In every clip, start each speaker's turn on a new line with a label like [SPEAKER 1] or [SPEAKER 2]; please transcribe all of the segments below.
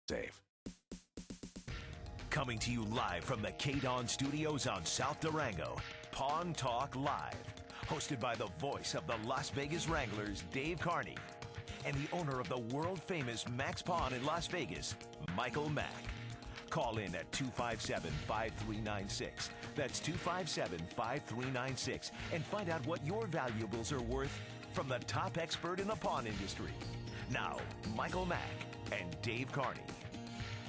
[SPEAKER 1] Save. Coming to you live from the KDWN studios on South Durango, Pawn Talk Live. Hosted by the voice of the Las Vegas Wranglers, Dave Carney, and the owner of the world-famous Max Pawn in Las Vegas, Michael Mack. Call in at 257-5396. That's 257-5396. And find out what your valuables are worth from the top expert in the pawn industry. Now, Michael Mack and Dave Carney.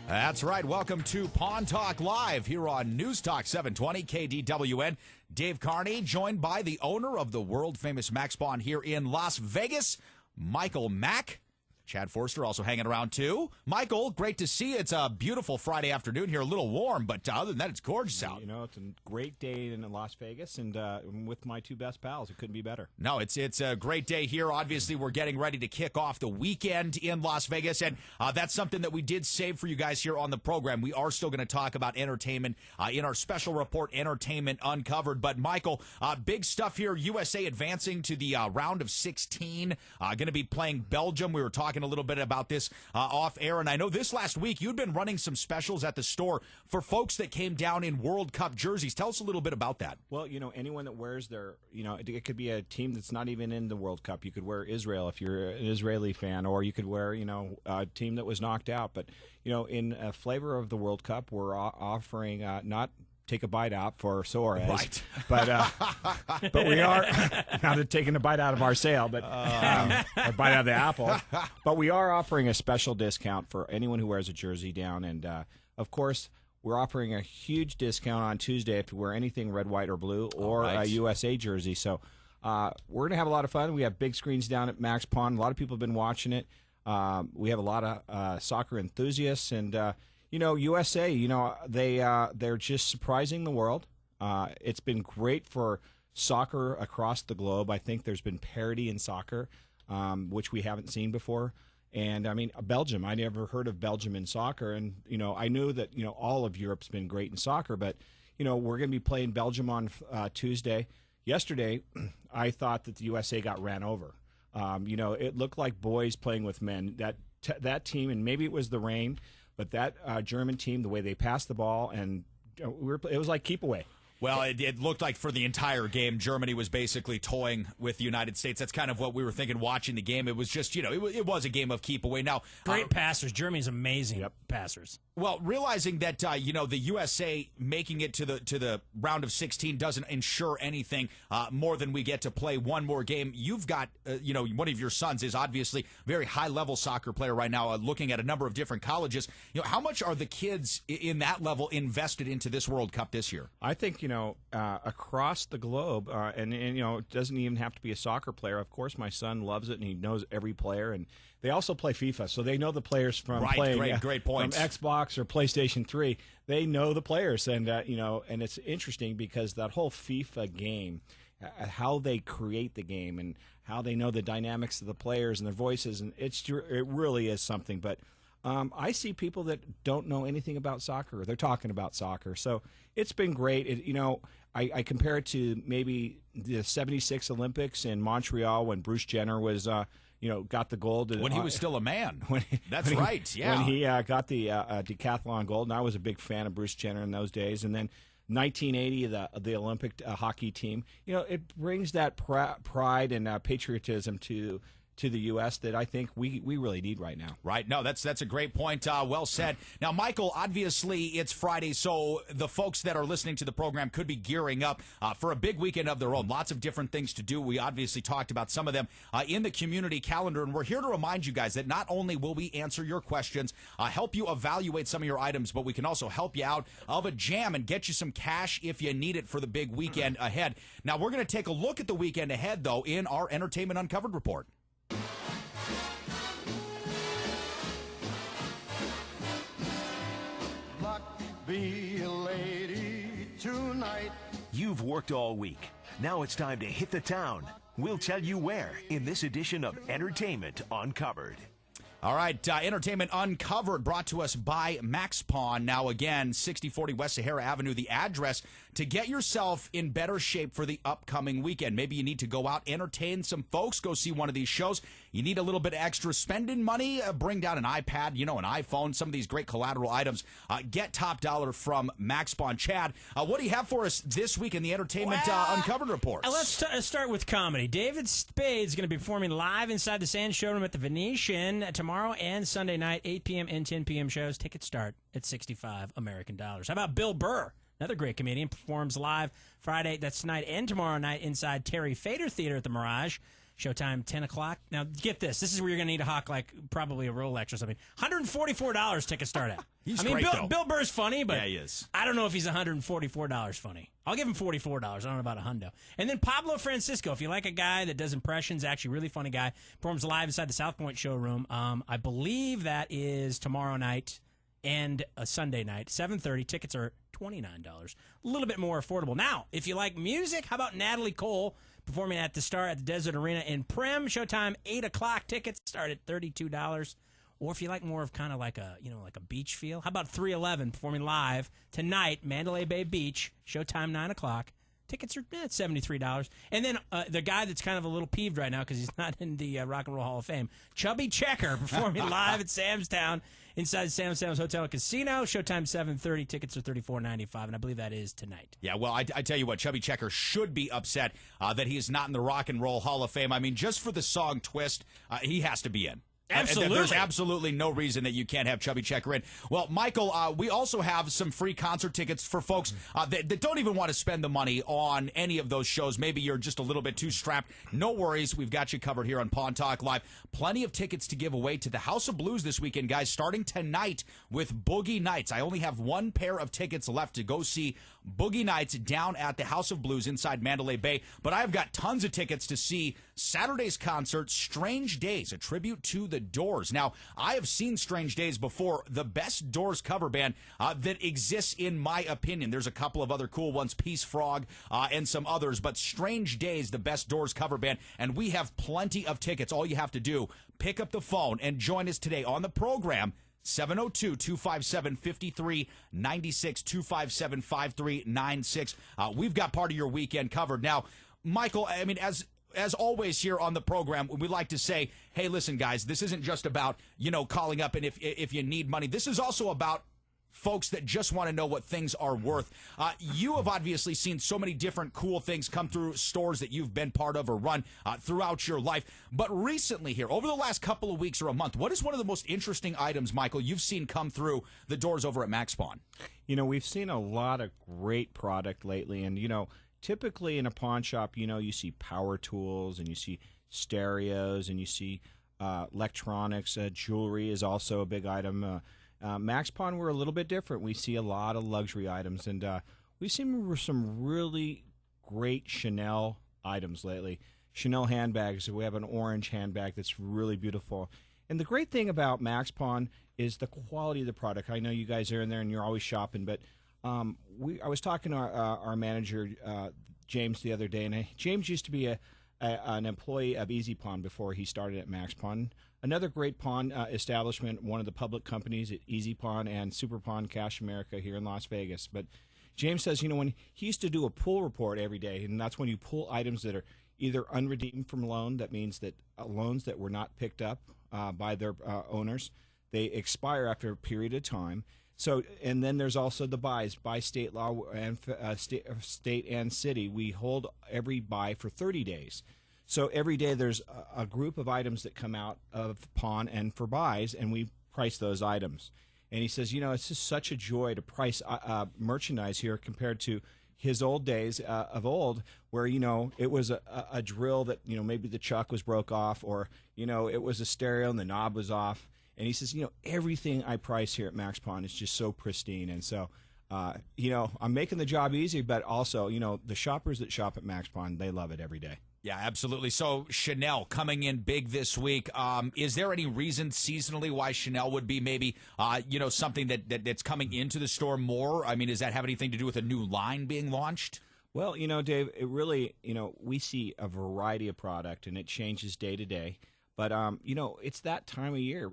[SPEAKER 2] That's right. Welcome to Pawn Talk Live here on News Talk 720 KDWN. Dave Carney, joined by the owner of the world-famous Max Pawn here in Las Vegas, Michael Mack. Chad Forster also hanging around, too. Michael, great to see you. It's a beautiful Friday afternoon here, a little warm, but other than that, it's gorgeous out.
[SPEAKER 3] You know, it's a great day in Las Vegas, and with my two best pals, it couldn't be better.
[SPEAKER 2] No, it's a great day here. Obviously, we're getting ready to kick off the weekend in Las Vegas, and that's something that we did save for you guys here on the program. We are still going to talk about entertainment in our special report, Entertainment Uncovered. But, Michael, big stuff here. USA advancing to the round of 16, going to be playing Belgium. We were talking a little bit about this off air, and I know this last week you'd been running some specials at the store for folks that came down in World Cup jerseys. Tell us a little bit about that.
[SPEAKER 3] Well, you know, anyone that wears their, you know, it could be a team that's not even in the World Cup. You could wear Israel if you're an Israeli fan, or you could wear, you know, a team that was knocked out. But, you know, in a flavor of the World Cup, we're offering not take a bite out for Suarez,
[SPEAKER 2] right?
[SPEAKER 3] But we are not taking a bite out of our sale, but a bite out of the apple. But we are offering a special discount for anyone who wears a jersey down, and of course, we're offering a huge discount on Tuesday if you wear anything red, white, or blue, or a USA jersey. So we're gonna have a lot of fun. We have big screens down at Max Pawn. A lot of people have been watching it. We have a lot of soccer enthusiasts, and you know, USA, you know, they're just surprising the world. It's been great for soccer across the globe. I think there's been parity in soccer, which we haven't seen before. And, I mean, Belgium, I never heard of Belgium in soccer. And, you know, I knew that, you know, all of Europe's been great in soccer. But, you know, we're going to be playing Belgium on Tuesday. Yesterday, I thought that the USA got ran over. You know, it looked like boys playing with men. That team, and maybe it was the rain, but that German team, the way they passed the ball, and it was like keep away.
[SPEAKER 2] Well, it looked like for the entire game, Germany was basically toying with the United States. That's kind of what we were thinking watching the game. It was just, you know, it was a game of keep away. Now,
[SPEAKER 4] great passers. Germany's amazing passers.
[SPEAKER 2] Well, realizing that, you know, the USA making it to the round of 16 doesn't ensure anything more than we get to play one more game. You've got, you know, one of your sons is obviously a very high-level soccer player right now, looking at a number of different colleges. You know, how much are the kids in that level invested into this World Cup this year?
[SPEAKER 3] I think, you know, across the globe, and, you know, it doesn't even have to be a soccer player. Of course, my son loves it, and he knows every player, and they also play FIFA, so they know the players from playing
[SPEAKER 2] great points.
[SPEAKER 3] From Xbox or PlayStation 3. They know the players, and you know, and it's interesting because that whole FIFA game, how they create the game and how they know the dynamics of the players and their voices, and it really is something. But I see people that don't know anything about soccer. They're talking about soccer, so it's been great. You know, I compare it to maybe the '76 Olympics in Montreal when Bruce Jenner was. You know, got the gold.
[SPEAKER 2] When he was still a man. That's right, yeah.
[SPEAKER 3] When he got the decathlon gold, and I was a big fan of Bruce Jenner in those days. And then 1980, the Olympic hockey team. You know, it brings that pride and patriotism to the U.S. that I think we really need right now.
[SPEAKER 2] Right. No, that's a great point. Well said. Now, Michael, obviously it's Friday, so the folks that are listening to the program could be gearing up for a big weekend of their own. Lots of different things to do. We obviously talked about some of them in the community calendar, and we're here to remind you guys that not only will we answer your questions, help you evaluate some of your items, but we can also help you out of a jam and get you some cash if you need it for the big weekend ahead. Now, we're going to take a look at the weekend ahead, though, in our Entertainment Uncovered report.
[SPEAKER 5] Be a lady tonight.
[SPEAKER 1] You've worked all week. Now it's time to hit the town. We'll tell you where in this edition of Entertainment Uncovered.
[SPEAKER 2] All right, Entertainment Uncovered brought to us by Max Pawn. Now again, 6040 West Sahara Avenue, the address to get yourself in better shape for the upcoming weekend. Maybe you need to go out, entertain some folks, go see one of these shows. you need a little bit of extra spending money, bring down an iPad, an iPhone, some of these great collateral items. Get top dollar from MaxPawn. Chad, what do you have for us this week in the Entertainment Uncovered Reports?
[SPEAKER 4] Let's start with comedy. David Spade is going to be performing live inside the Sands Showroom at the Venetian tomorrow and Sunday night, 8 p.m. and 10 p.m. shows. Tickets start at $65 American. How about Bill Burr? Another great comedian performs live Friday, that's tonight, and tomorrow night inside Terry Fader Theater at the Mirage. Showtime, 10 o'clock. Now, get this. This is where you're going to need to hawk, like, probably a Rolex or something. $144 tickets start at.
[SPEAKER 2] He's great, though.
[SPEAKER 4] Bill Burr's funny, but
[SPEAKER 2] yeah, he is.
[SPEAKER 4] I don't know if he's $144 funny. I'll give him $44. I don't know about a hundo. And then Pablo Francisco, if you like a guy that does impressions, actually really funny guy, performs live inside the South Point Showroom. I believe that is tomorrow night and a Sunday night, 7:30. Tickets are $29. A little bit more affordable. Now, if you like music, how about Natalie Cole performing at the Star at the Desert Arena in Prem? Showtime, 8 o'clock. Tickets start at $32. Or if you like more of kind of like a beach feel, how about 311 performing live tonight, Mandalay Bay Beach, showtime 9 o'clock. Tickets are $73. And then the guy that's kind of a little peeved right now because he's not in the Rock and Roll Hall of Fame, Chubby Checker, performing live at Sam's Town inside Sam's Hotel and Casino. Showtime 7:30. Tickets are $34.95, and I believe that is tonight.
[SPEAKER 2] Yeah, well, I tell you what, Chubby Checker should be upset that he is not in the Rock and Roll Hall of Fame. I mean, just for the song Twist, he has to be in.
[SPEAKER 4] Absolutely.
[SPEAKER 2] There's absolutely no reason that you can't have Chubby Checker in. Well, Michael, we also have some free concert tickets for folks that don't even want to spend the money on any of those shows. Maybe you're just a little bit too strapped. No worries. We've got you covered here on Pawn Talk Live. Plenty of tickets to give away to the House of Blues this weekend, guys, starting tonight with Boogie Nights. I only have one pair of tickets left to go see Boogie Nights down at the House of Blues inside Mandalay Bay. But I've got tons of tickets to see Saturday's concert, Strange Days, a tribute to the Doors. Now, I have seen Strange Days before, the best Doors cover band that exists in my opinion. There's a couple of other cool ones, Peace Frog and some others, but Strange Days, the best Doors cover band, and we have plenty of tickets. All you have to do, pick up the phone and join us today on the program, 702-257-5396, 257-5396. We've got part of your weekend covered. Now, Michael, I mean, as always here on the program, we like to say, hey, listen, guys, this isn't just about, calling up and if you need money. This is also about folks that just want to know what things are worth. You have obviously seen so many different cool things come through stores that you've been part of or run throughout your life. But recently here, over the last couple of weeks or a month, what is one of the most interesting items, Michael, you've seen come through the doors over at MaxPawn?
[SPEAKER 3] We've seen a lot of great product lately, and, typically in a pawn shop, you see power tools and you see stereos and you see electronics. Jewelry is also a big item. MaxPawn, we're a little bit different. We see a lot of luxury items, and we've seen some really great Chanel items lately. Chanel handbags. We have an orange handbag that's really beautiful. And the great thing about MaxPawn is the quality of the product. I know you guys are in there and you're always shopping, but I was talking to our manager, James, the other day, and James used to be an employee of Easy Pawn before he started at MaxPawn. Another great pawn establishment, one of the public companies at Easy Pawn and Super Pawn Cash America here in Las Vegas. But James says, when he used to do a pull report every day, and that's when you pull items that are either unredeemed from loan, that means that loans that were not picked up by their owners, they expire after a period of time. So, and then there's also the buys by state law and state and city. We hold every buy for 30 days. So every day there's a group of items that come out of pawn and for buys, and we price those items. And he says, it's just such a joy to price merchandise here compared to his old days of old, where, it was a drill that, maybe the chuck was broke off, or, it was a stereo and the knob was off. And he says, everything I price here at MaxPawn is just so pristine. And so, I'm making the job easy, but also, the shoppers that shop at MaxPawn, they love it every day.
[SPEAKER 2] Yeah, absolutely. So Chanel coming in big this week. Is there any reason seasonally why Chanel would be maybe, something that's coming into the store more? I mean, does that have anything to do with a new line being launched?
[SPEAKER 3] Well, Dave, it really, we see a variety of product, and it changes day to day. But, it's that time of year.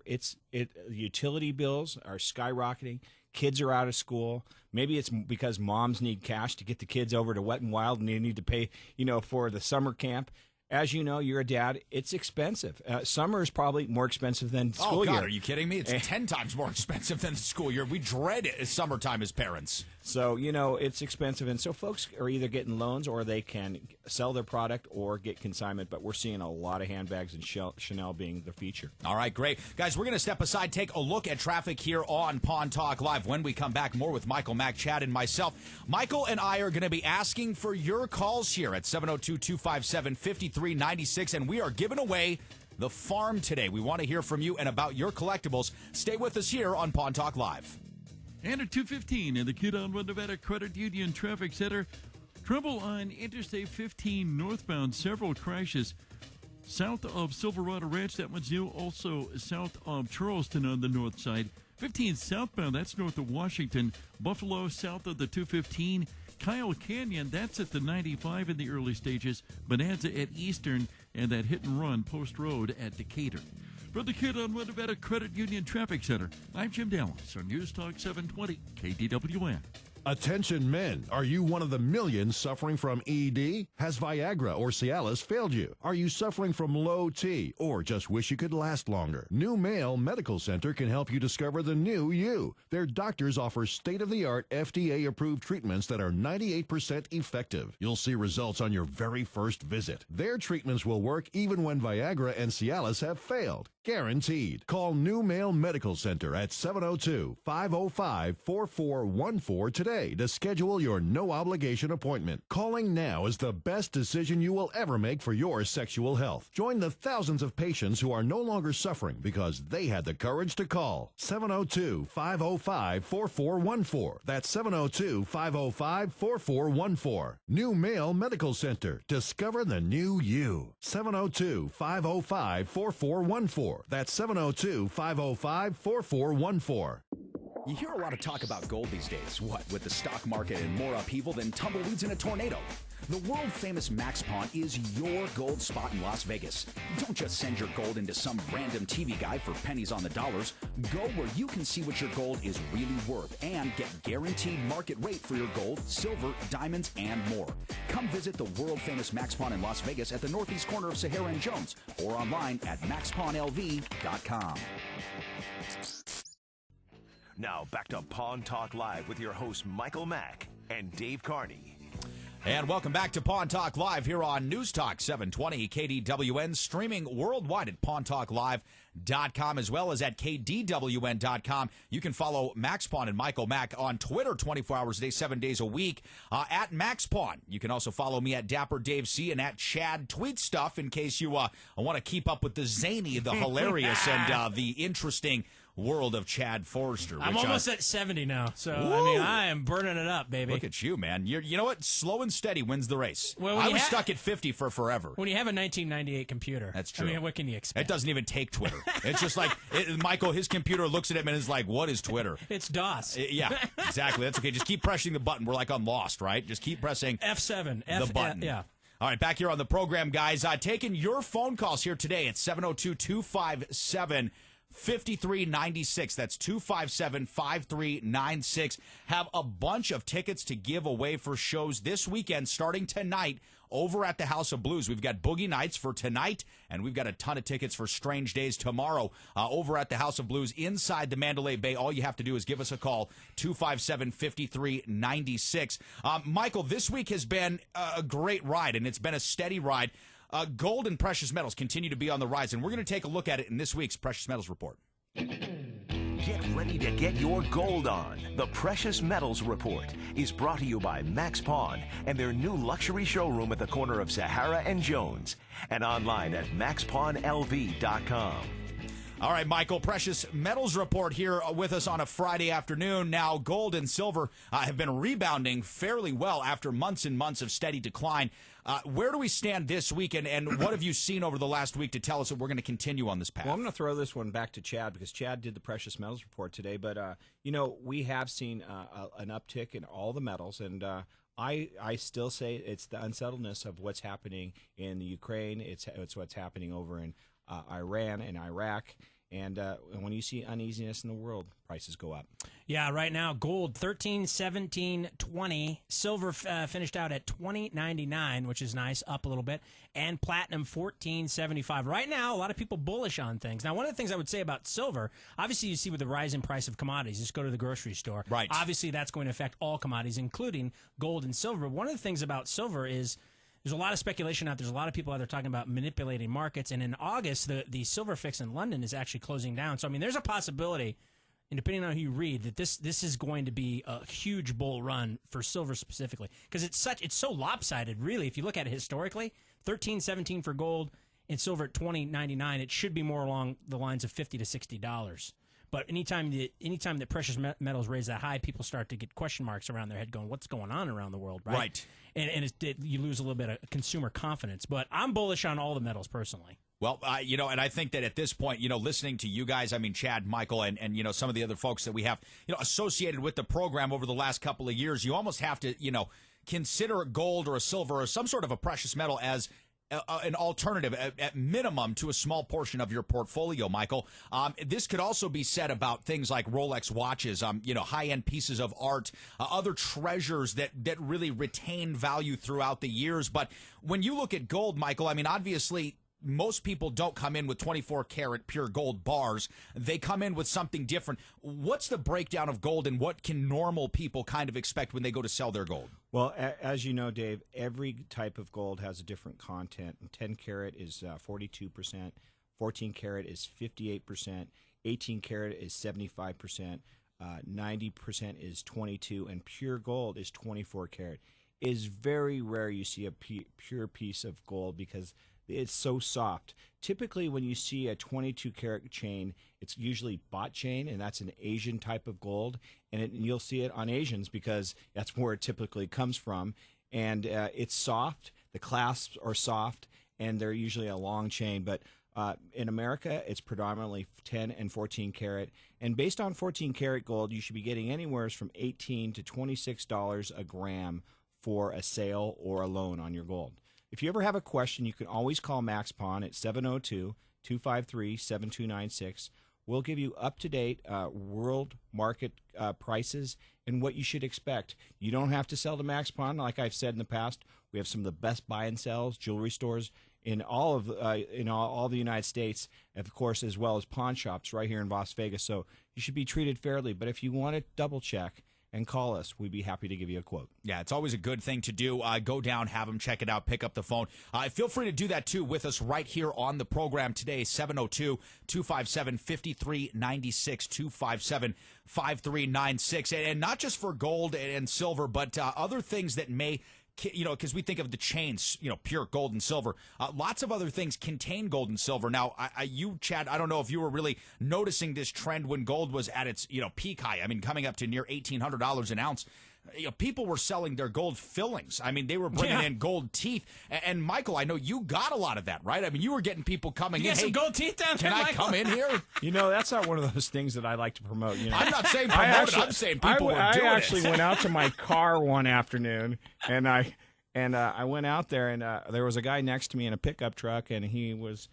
[SPEAKER 3] Utility bills are skyrocketing. Kids are out of school. Maybe it's because moms need cash to get the kids over to Wet and Wild, and they need to pay, for the summer camp. as you know, you're a dad, it's expensive. Summer is probably more expensive than school
[SPEAKER 2] Oh, God,
[SPEAKER 3] year.
[SPEAKER 2] are you kidding me? It's 10 times more expensive than the school year. We dread it summertime as parents.
[SPEAKER 3] So, it's expensive. And so folks are either getting loans or they can sell their product or get consignment. But we're seeing a lot of handbags and Chanel being the feature.
[SPEAKER 2] All right, great. Guys, we're going to step aside, take a look at traffic here on Pawn Talk Live. When we come back, more with Michael, Mac, Chad, and myself. Michael and I are going to be asking for your calls here at 702-257-5396. And we are giving away the farm today. We want to hear from you and about your collectibles. Stay with us here on Pawn Talk Live.
[SPEAKER 6] And at 2:15 in the KDWN Nevada Credit Union Traffic Center, trouble on Interstate 15 northbound. Several crashes south of Silverado Ranch. That one's new. Also south of Charleston on the north side. 15 southbound. That's north of Washington. Buffalo south of the 215. Kyle Canyon. That's at the 95 in the early stages. Bonanza at Eastern. And that hit and run Post Road at Decatur. For the KDWN Nevada Credit Union Traffic Center, I'm Jim Dallas on News Talk 720 KDWN.
[SPEAKER 7] Attention men, are you one of the millions suffering from ED? Has Viagra or Cialis failed you? Are you suffering from low T or just wish you could last longer? New Male Medical Center can help you discover the new you. Their doctors offer state-of-the-art FDA-approved treatments that are 98% effective. You'll see results on your very first visit. Their treatments will work even when Viagra and Cialis have failed. Guaranteed. Call New Male Medical Center at 702-505-4414 today to schedule your no-obligation appointment. Calling now is the best decision you will ever make for your sexual health. Join the thousands of patients who are no longer suffering because they had the courage to call. 702-505-4414. That's 702-505-4414. New Male Medical Center. Discover the new you. 702-505-4414. That's 702-505-4414.
[SPEAKER 8] You hear a lot of talk about gold these days. What, with the stock market and more upheaval than tumbleweeds in a tornado? The world-famous Max Pawn is your gold spot in Las Vegas. Don't just send your gold into some random TV guy for pennies on the dollars. Go where you can see what your gold is really worth and get guaranteed market rate for your gold, silver, diamonds, and more. Come visit the world-famous Max Pawn in Las Vegas at the northeast corner of Sahara and Jones or online at maxpawnlv.com.
[SPEAKER 1] Now back to Pawn Talk Live with your hosts Michael Mack and Dave Carney.
[SPEAKER 2] And welcome back to Pawn Talk Live here on News Talk 720 KDWN, streaming worldwide at pawntalklive.com as well as at KDWN.com. You can follow Max Pawn and Michael Mack on Twitter 24 hours a day, 7 days a week at Max Pawn. You can also follow me at Dapper Dave C and at Chad Tweet Stuff in case you want to keep up with the zany, the hilarious, and the interesting world of Chad Forrester.
[SPEAKER 4] I'm almost at 70 now, so
[SPEAKER 2] Woo!
[SPEAKER 4] I am burning it up, baby.
[SPEAKER 2] Look at you, man. You know what? Slow and steady wins the race.
[SPEAKER 4] Well,
[SPEAKER 2] I was stuck at 50 for forever.
[SPEAKER 4] When you have a 1998 computer.
[SPEAKER 2] That's true.
[SPEAKER 4] I mean, what can you expect?
[SPEAKER 2] It doesn't even take Twitter. It's just like, Michael, his computer looks at him and is like, what is Twitter?
[SPEAKER 4] It's DOS.
[SPEAKER 2] Yeah, exactly. That's okay. Just keep pressing the button. We're like on Lost, right? Just keep pressing
[SPEAKER 4] F7.
[SPEAKER 2] the button.
[SPEAKER 4] Yeah.
[SPEAKER 2] All right, back here on the program, guys. Taking your phone calls here today at 702-257 5396. That's 257-5396. Have a bunch of tickets to give away for shows this weekend starting tonight over at the House of Blues. We've got Boogie Nights for tonight, and we've got a ton of tickets for Strange Days tomorrow over at the House of Blues inside the Mandalay Bay. All you have to do is give us a call, 257-5396. Michael, this week has been a great ride, and it's been a steady ride. Gold and precious metals continue to be on the rise, and we're going to take a look at it in this week's Precious Metals Report.
[SPEAKER 1] Get ready to get your gold on. The Precious Metals Report is brought to you by Max Pawn and their new luxury showroom at the corner of Sahara and Jones, and online at maxpawnlv.com.
[SPEAKER 2] All right, Michael, Precious Metals Report here with us on a Friday afternoon. Now, gold and silver have been rebounding fairly well after months and months of steady decline. Where do we stand this week, and what have you seen over the last week to tell us that we're going to continue on this path?
[SPEAKER 3] Well, I'm going to throw this one back to Chad because Chad did the Precious Metals Report today. But, we have seen an uptick in all the metals, and I still say it's the unsettledness of what's happening in the Ukraine. It's what's happening over in Iran and Iraq. And when you see uneasiness in the world, prices go up.
[SPEAKER 4] Yeah, right now gold 13, 17, 20. Silver finished out at 20.99, which is nice, up a little bit, and platinum 14.75. Right now, a lot of people bullish on things. Now, one of the things I would say about silver, obviously, you see with the rise in price of commodities, just go to the grocery store.
[SPEAKER 2] Right.
[SPEAKER 4] Obviously, that's going to affect all commodities, including gold and silver. But one of the things about silver is there's a lot of speculation out there. There's a lot of people out there talking about manipulating markets. And in August, the silver fix in London is actually closing down. So, I mean, there's a possibility, and depending on who you read, that this is going to be a huge bull run for silver specifically, because it's so lopsided. Really, if you look at it historically, 13, 17 for gold and silver at 20.99, it should be more along the lines of $50 to $60. But anytime that precious metals raise that high, people start to get question marks around their head, going, "What's going on around the world?" Right.
[SPEAKER 2] Right.
[SPEAKER 4] And you lose a little bit of consumer confidence. But I'm bullish on all the metals personally.
[SPEAKER 2] Well, and I think that at this point, listening to you guys, I mean, Chad, Michael, and some of the other folks that we have, associated with the program over the last couple of years, you almost have to, consider a gold or a silver or some sort of a precious metal as an alternative at minimum to a small portion of your portfolio, Michael. This could also be said about things like Rolex watches, high-end pieces of art, other treasures that really retain value throughout the years. But when you look at gold, Michael, I mean, obviously, most people don't come in with 24-karat pure gold bars. They come in with something different. What's the breakdown of gold, and what can normal people kind of expect when they go to sell their gold?
[SPEAKER 3] Well, as you know, Dave, every type of gold has a different content. 10-karat is 42%, 14-karat is 58%, 18-karat is 75%, 90% is 22%, and pure gold is 24-karat. It is very rare you see a pure piece of gold because it's so soft. Typically, when you see a 22-karat chain, it's usually bot chain, and that's an Asian type of gold. And you'll see it on Asians because that's where it typically comes from. And it's soft. The clasps are soft, and they're usually a long chain. But in America, it's predominantly 10 and 14-karat. And based on 14-karat gold, you should be getting anywhere from $18 to $26 a gram for a sale or a loan on your gold. If you ever have a question, you can always call Max Pawn at 702-253-7296. We'll give you up-to-date world market prices and what you should expect. You don't have to sell to Max Pawn. Like I've said in the past, we have some of the best buy and sells, jewelry stores in all of all the United States, of course, as well as pawn shops right here in Las Vegas. So you should be treated fairly. But if you want to double-check and call us, we'd be happy to give you a quote.
[SPEAKER 2] Yeah, it's always a good thing to do. Go down, have them check it out, pick up the phone. Feel free to do that, too, with us right here on the program today, 702-257-5396, 257-5396. And not just for gold and silver, but other things that may, because we think of the chains, pure gold and silver. Lots of other things contain gold and silver. Now, you, Chad, I don't know if you were really noticing this trend when gold was at its, peak high. I mean, coming up to near $1,800 an ounce. People were selling their gold fillings. I mean, they were bringing in gold teeth. And Michael, I know you got a lot of that, right? I mean, you were getting people coming in.
[SPEAKER 4] You got some gold teeth down there,
[SPEAKER 2] Can I
[SPEAKER 4] Michael?
[SPEAKER 2] come in here?
[SPEAKER 3] That's not one of those things that I like to promote.
[SPEAKER 2] I'm not saying promote it. I'm saying people were doing it.
[SPEAKER 3] I actually went out to my car one afternoon, and I went out there, and there was a guy next to me in a pickup truck, and he's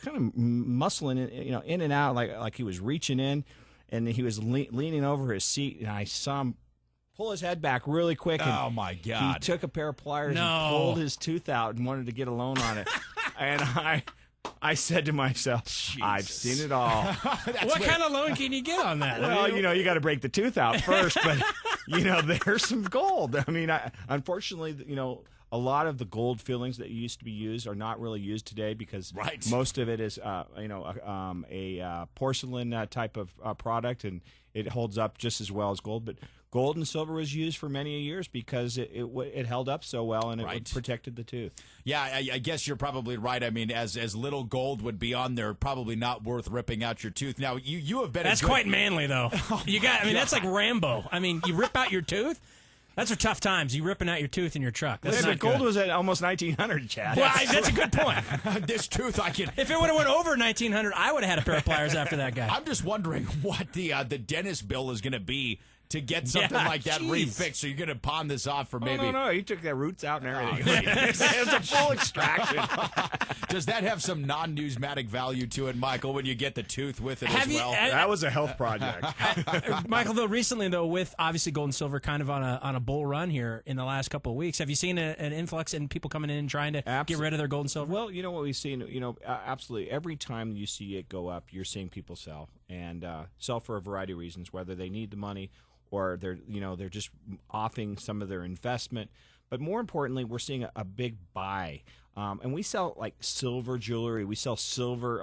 [SPEAKER 3] kind of muscling in and out like he was reaching in, and he was leaning over his seat, and I saw him pull his head back really quick. And
[SPEAKER 2] oh, my God.
[SPEAKER 3] He took a pair of pliers and pulled his tooth out and wanted to get a loan on it. And I said to myself, Jesus. I've seen it all.
[SPEAKER 4] What kind of loan can you get on that?
[SPEAKER 3] Well, you got to break the tooth out first, but, there's some gold. I mean, unfortunately, a lot of the gold fillings that used to be used are not really used today because most of it is, a porcelain type of product, and it holds up just as well as gold. But gold and silver was used for many years because it held up so well and it protected the tooth.
[SPEAKER 2] Yeah, I guess you're probably right. I mean, as little gold would be on there, probably not worth ripping out your tooth. Now, you have been.
[SPEAKER 4] That's quite manly, though. That's like Rambo. I mean, you rip out your tooth. That's for tough times. You ripping out your tooth in your truck. That's not
[SPEAKER 3] gold
[SPEAKER 4] good.
[SPEAKER 3] was at almost 1900, Chad.
[SPEAKER 4] Well, that's a good point.
[SPEAKER 2] This tooth, I can.
[SPEAKER 4] If it would have went over 1900, I would have had a pair of pliers after that guy.
[SPEAKER 2] I'm just wondering what the dentist bill is going to be to get something
[SPEAKER 4] Yeah,
[SPEAKER 2] like that
[SPEAKER 4] jeez.
[SPEAKER 2] refixed. So you're going to pawn this off for maybe.
[SPEAKER 3] Oh, no, he took the roots out and everything. It's a full extraction.
[SPEAKER 2] Does that have some non-newsmatic value to it, Michael, when you get the tooth with it
[SPEAKER 4] Have
[SPEAKER 2] as
[SPEAKER 4] you-
[SPEAKER 2] well?
[SPEAKER 3] That was a health project.
[SPEAKER 4] Michael, though, recently, though, with obviously gold and silver kind of on a bull run here in the last couple of weeks, have you seen an influx in people coming in and trying to get rid of their gold and silver?
[SPEAKER 3] Well, you know what we've seen. Absolutely. Every time you see it go up, you're seeing people sell and sell for a variety of reasons, whether they need the money or they're just offing some of their investment. But more importantly, we're seeing a big buy. And we sell like silver jewelry. We sell silver,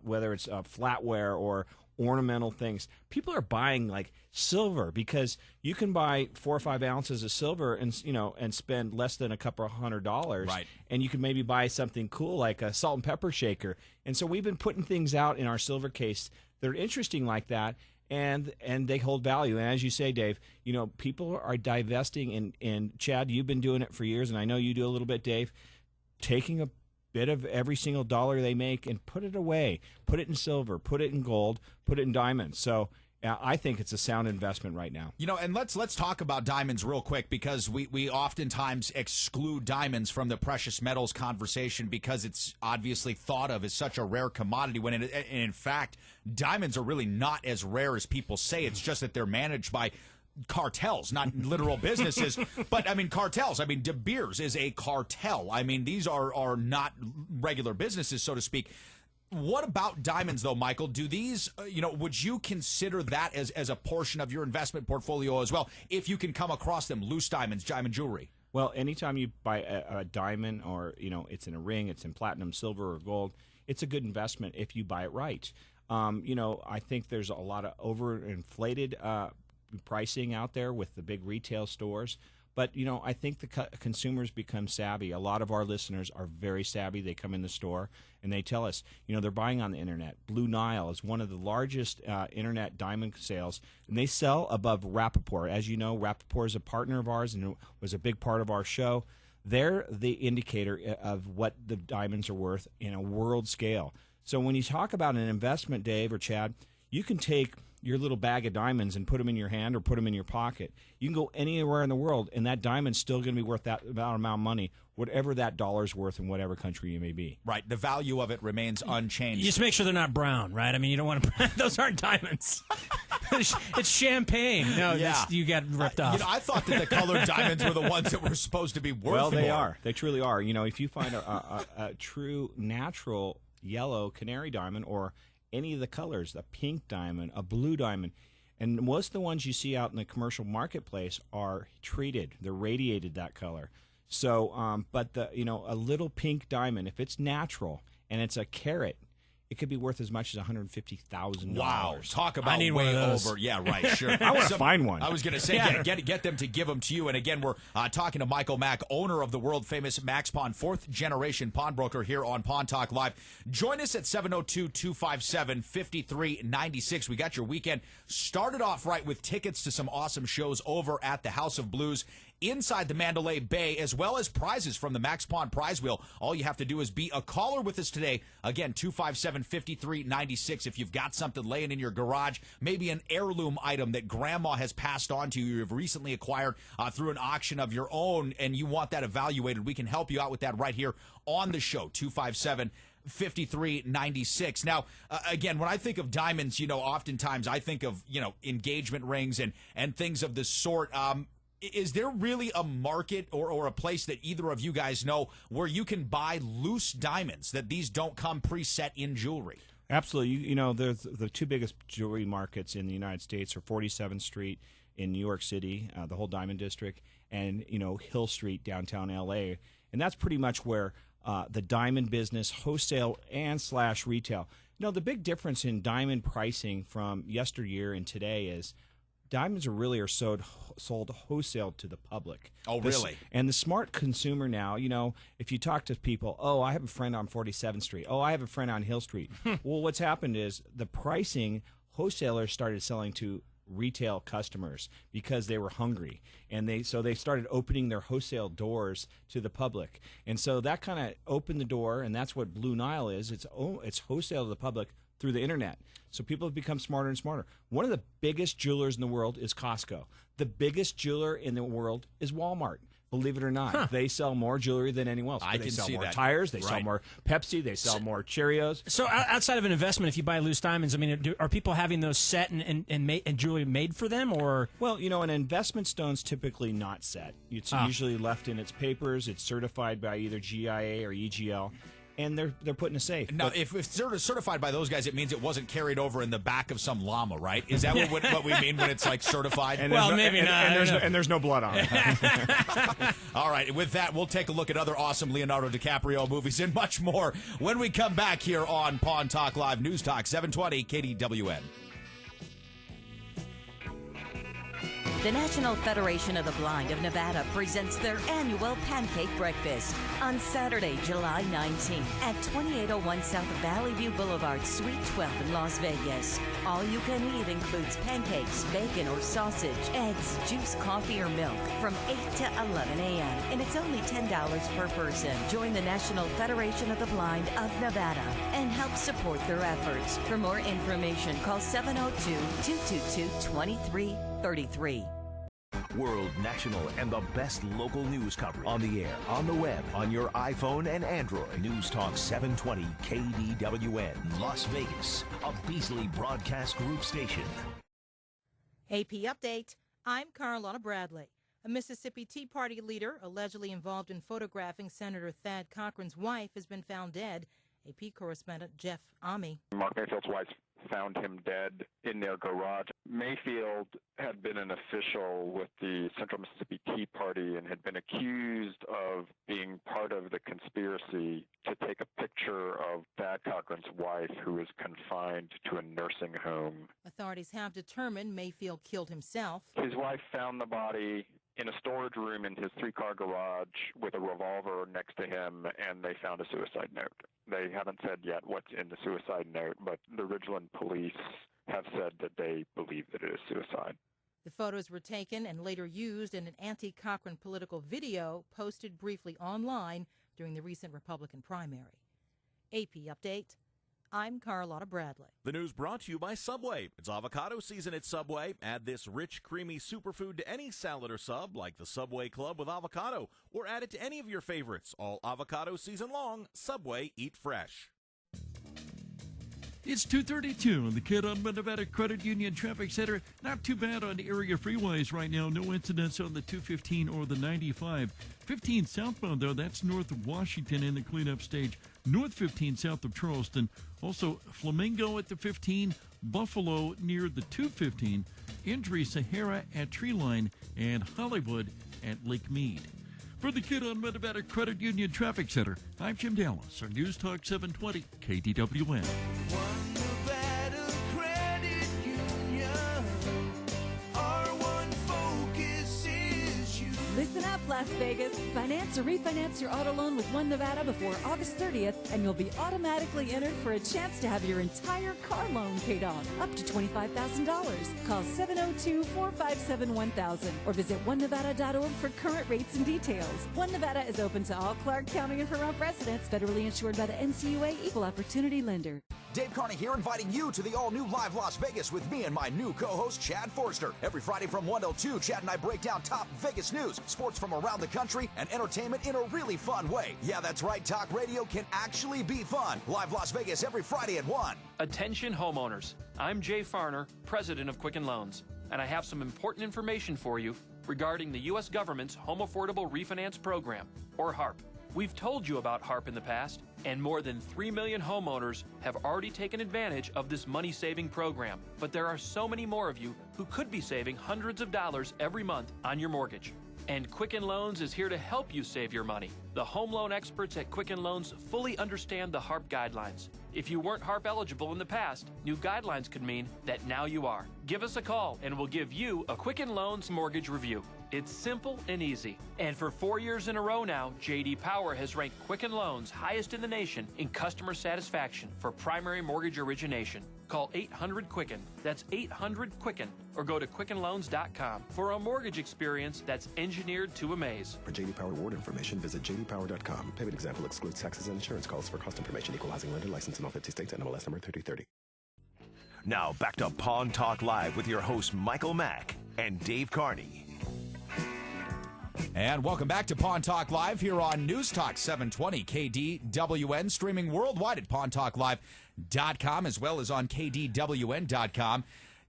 [SPEAKER 3] whether it's flatware or ornamental things. People are buying like silver because you can buy 4 or 5 ounces of silver and spend less than a couple of $100.
[SPEAKER 2] Right.
[SPEAKER 3] And you can maybe buy something cool like a salt and pepper shaker. And so we've been putting things out in our silver case that are interesting like that. And they hold value. And as you say, Dave, people are divesting. And Chad, you've been doing it for years, and I know you do a little bit, Dave, taking a bit of every single dollar they make and put it away. Put it in silver, put it in gold, put it in diamonds. So I think it's a sound investment right now.
[SPEAKER 2] And let's talk about diamonds real quick because we oftentimes exclude diamonds from the precious metals conversation because it's obviously thought of as such a rare commodity when in fact diamonds are really not as rare as people say. It's just that they're managed by cartels, not literal businesses, but cartels. De Beers is a cartel. These are not regular businesses, so to speak. What about diamonds, though, Michael? Do these, would you consider that as a portion of your investment portfolio as well, if you can come across them, loose diamonds, diamond jewelry?
[SPEAKER 3] Well, anytime you buy a diamond or, it's in a ring, it's in platinum, silver, or gold, it's a good investment if you buy it right. I think there's a lot of overinflated pricing out there with the big retail stores. But, I think the consumers become savvy. A lot of our listeners are very savvy. They come in the store and they tell us, they're buying on the Internet. Blue Nile is one of the largest Internet diamond sales, and they sell above Rappaport. As you know, Rappaport is a partner of ours and was a big part of our show. They're the indicator of what the diamonds are worth in a world scale. So when you talk about an investment, Dave or Chad, you can take your little bag of diamonds and put them in your hand or put them in your pocket. You can go anywhere in the world, and that diamond's still going to be worth that amount of money, whatever that dollar's worth in whatever country you may be.
[SPEAKER 2] Right. The value of it remains unchanged.
[SPEAKER 4] You just make sure they're not brown, right? You don't want to. Those aren't diamonds. It's champagne. No,
[SPEAKER 2] yeah.
[SPEAKER 4] You got ripped off.
[SPEAKER 2] I thought that the colored diamonds were the ones that were supposed to be worth
[SPEAKER 3] Well, they
[SPEAKER 2] more.
[SPEAKER 3] are. They truly are. If you find a true natural yellow canary diamond or any of the colors, a pink diamond, a blue diamond, and most of the ones you see out in the commercial marketplace are treated. They're radiated that color. So, but a little pink diamond, if it's natural and it's a carat, it could be worth as much as $150,000.
[SPEAKER 2] Wow. Talk about
[SPEAKER 4] I need
[SPEAKER 2] way
[SPEAKER 4] one of those.
[SPEAKER 2] over. Yeah, right, sure.
[SPEAKER 3] I want to find one.
[SPEAKER 2] I was going to say, get them to give them to you. And again, we're talking to Michael Mack, owner of the world-famous Max Pawn, fourth-generation pawnbroker here on Pawn Talk Live. Join us at 702-257-5396. We got your weekend started off right with tickets to some awesome shows over at the House of Blues inside the Mandalay Bay, as well as prizes from the Max Pawn prize wheel. All you have to do is be a caller with us today. Again, 257-5396. If you've got something laying in your garage, maybe an heirloom item that grandma has passed on to you, you've recently acquired through an auction of your own, and you want that evaluated, we can help you out with that right here on the show, 257-5396. Now, again, when I think of diamonds, oftentimes I think of, engagement rings and things of this sort. Is there really a market or a place that either of you guys know where you can buy loose diamonds, that these don't come preset in jewelry?
[SPEAKER 3] Absolutely. The two biggest jewelry markets in the United States are 47th Street in New York City, the whole Diamond District, and, Hill Street, downtown L.A. And that's pretty much where the diamond business, wholesale and / retail. The big difference in diamond pricing from yesteryear and today is diamonds are sold wholesale to the public.
[SPEAKER 2] Oh, really?
[SPEAKER 3] And the smart consumer now, if you talk to people, oh, I have a friend on 47th Street. Oh, I have a friend on Hill Street. Well, what's happened is the pricing, wholesalers started selling to retail customers because they were hungry, and they started opening their wholesale doors to the public, and so that kind of opened the door, and that's what Blue Nile is. It's wholesale to the public, through the internet. So people have become smarter and smarter. One of the biggest jewelers in the world is Costco. The biggest jeweler in the world is Walmart. Believe it or not, they sell more jewelry than anyone else.
[SPEAKER 2] I
[SPEAKER 3] They
[SPEAKER 2] can
[SPEAKER 3] sell
[SPEAKER 2] see
[SPEAKER 3] more
[SPEAKER 2] that.
[SPEAKER 3] tires. They sell
[SPEAKER 2] Right.
[SPEAKER 3] more Pepsi. They sell more Cheerios.
[SPEAKER 4] So outside of an investment, if you buy loose diamonds, I mean, are people having those set and jewelry made for them, or?
[SPEAKER 3] Well, an investment stone's typically not set. It's usually left in its papers. It's certified by either GIA or EGL. And they're put in a safe.
[SPEAKER 2] Now, if it's certified by those guys, it means it wasn't carried over in the back of some llama, right? Is that what we mean when it's like certified?
[SPEAKER 3] And
[SPEAKER 4] Well, maybe not.
[SPEAKER 3] And there's no blood on it.
[SPEAKER 2] All right, with that, we'll take a look at other awesome Leonardo DiCaprio movies and much more when we come back here on Pawn Talk Live News Talk 720 KDWN.
[SPEAKER 9] The National Federation of the Blind of Nevada presents their annual Pancake Breakfast on Saturday, July 19th at 2801 South Valley View Boulevard, Suite 12 in Las Vegas. All you can eat includes pancakes, bacon or sausage, eggs, juice, coffee, or milk from 8 to 11 a.m. And it's only $10 per person. Join the National Federation of the Blind of Nevada and help support their efforts. For more information, call 702-222-2333.
[SPEAKER 1] World, national, and the best local news coverage on the air, on the web, on your iPhone and Android. News Talk 720 KDWN, Las Vegas, a Beasley Broadcast Group station.
[SPEAKER 10] AP Update. I'm Carlotta Bradley. A Mississippi Tea Party leader allegedly involved in photographing Senator Thad Cochran's wife has been found dead. AP correspondent Jeff Ami.
[SPEAKER 11] Mark Mayfield's wife found him dead in their garage. Mayfield had been an official with the Central Mississippi Tea Party and had been accused of being part of the conspiracy to take a picture of Thad Cochran's wife, who is confined to a nursing home.
[SPEAKER 10] Authorities have determined Mayfield killed himself.
[SPEAKER 11] His wife found the body in a storage room in his three-car garage with a revolver next to him, and they found a suicide note. They haven't said yet what's in the suicide note, but the Ridgeland police have said that they believe that it is suicide.
[SPEAKER 10] The photos were taken and later used in an anti-Cochran political video posted briefly online during the recent Republican primary. AP Update. I'm Carlotta Bradley.
[SPEAKER 12] The news brought to you by Subway. It's avocado season at Subway. Add this rich, creamy superfood to any salad or sub, like the Subway Club with avocado, or add it to any of your favorites. All avocado season long. Subway, eat fresh.
[SPEAKER 6] It's 2:32 on the Kid on Nevada Credit Union Traffic Center. Not too bad on area freeways right now. No incidents on the 215 or the 95. 15 southbound, though, that's north of Washington in the cleanup stage. North 15 south of Charleston. Also, Flamingo at the 15, Buffalo near the 215, Indre Sahara at Treeline, and Hollywood at Lake Mead. For the Kid on Nevada Credit Union Traffic Center, I'm Jim Dallas on News Talk 720 KDWN.
[SPEAKER 13] Listen up, Las Vegas. Finance or refinance your auto loan with One Nevada before August 30th, and you'll be automatically entered for a chance to have your entire car loan paid off, up to $25,000. Call 702-457-1000 or visit onenevada.org for current rates and details. One Nevada is open to all Clark County and Huron residents, federally insured by the NCUA Equal Opportunity Lender.
[SPEAKER 8] Dave Carney here, inviting you to the all-new Live Las Vegas with me and my new co-host, Chad Forster. Every Friday from 1 till 2, Chad and I break down top Vegas news, sports from around the country, and entertainment in a really fun way. Yeah, that's right, talk radio can actually be fun. Live Las Vegas every Friday at 1.
[SPEAKER 14] Attention homeowners. I'm Jay Farner, president of Quicken Loans, and I have some important information for you regarding the U.S. government's Home Affordable Refinance Program, or HARP. We've told you about HARP in the past, and more than 3 million homeowners have already taken advantage of this money-saving program. But there are so many more of you who could be saving hundreds of dollars every month on your mortgage. And Quicken Loans is here to help you save your money. The home loan experts at Quicken Loans fully understand the HARP guidelines. If you weren't HARP eligible in the past, new guidelines could mean that now you are. Give us a call and we'll give you a Quicken Loans mortgage review. It's simple and easy. And for 4 years in a row now, J.D. Power has ranked Quicken Loans highest in the nation in customer satisfaction for primary mortgage origination. Call 800-QUICKEN. That's 800-QUICKEN. Or go to QuickenLoans.com for a mortgage experience that's engineered to amaze.
[SPEAKER 15] For J.D. Power award information, visit jdpower.com. Payment example excludes taxes and insurance calls. For cost information, equalizing lender license in all 50 states and MLS number 3030.
[SPEAKER 1] Now back to Pawn Talk Live with your hosts Michael Mack and Dave Carney.
[SPEAKER 2] And welcome back to Pawn Talk Live here on News Talk 720 KDWN, streaming worldwide at pawtalklive.com as well as on KDWN.com.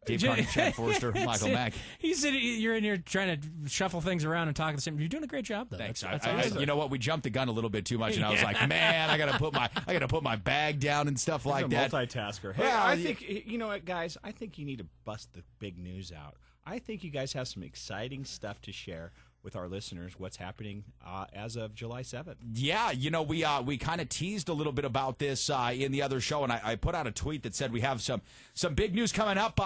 [SPEAKER 2] Dave Carney, Chad Forrester, Michael Mack.
[SPEAKER 4] He said you're in here trying to shuffle things around and talk at the same. You're doing a great job, though.
[SPEAKER 2] Thanks.
[SPEAKER 4] That's
[SPEAKER 2] I, you know what? We jumped the gun a little bit too much, and I was like, man, I gotta put my bag down and stuff like that.
[SPEAKER 3] Multitasker. Hey, I think you know what, guys. I think you need to bust the big news out. I think you guys have some exciting stuff to share with our listeners, what's happening as of July 7th.
[SPEAKER 2] Yeah, you know, we kind of teased a little bit about this in the other show, and I put out a tweet that said we have some big news coming up.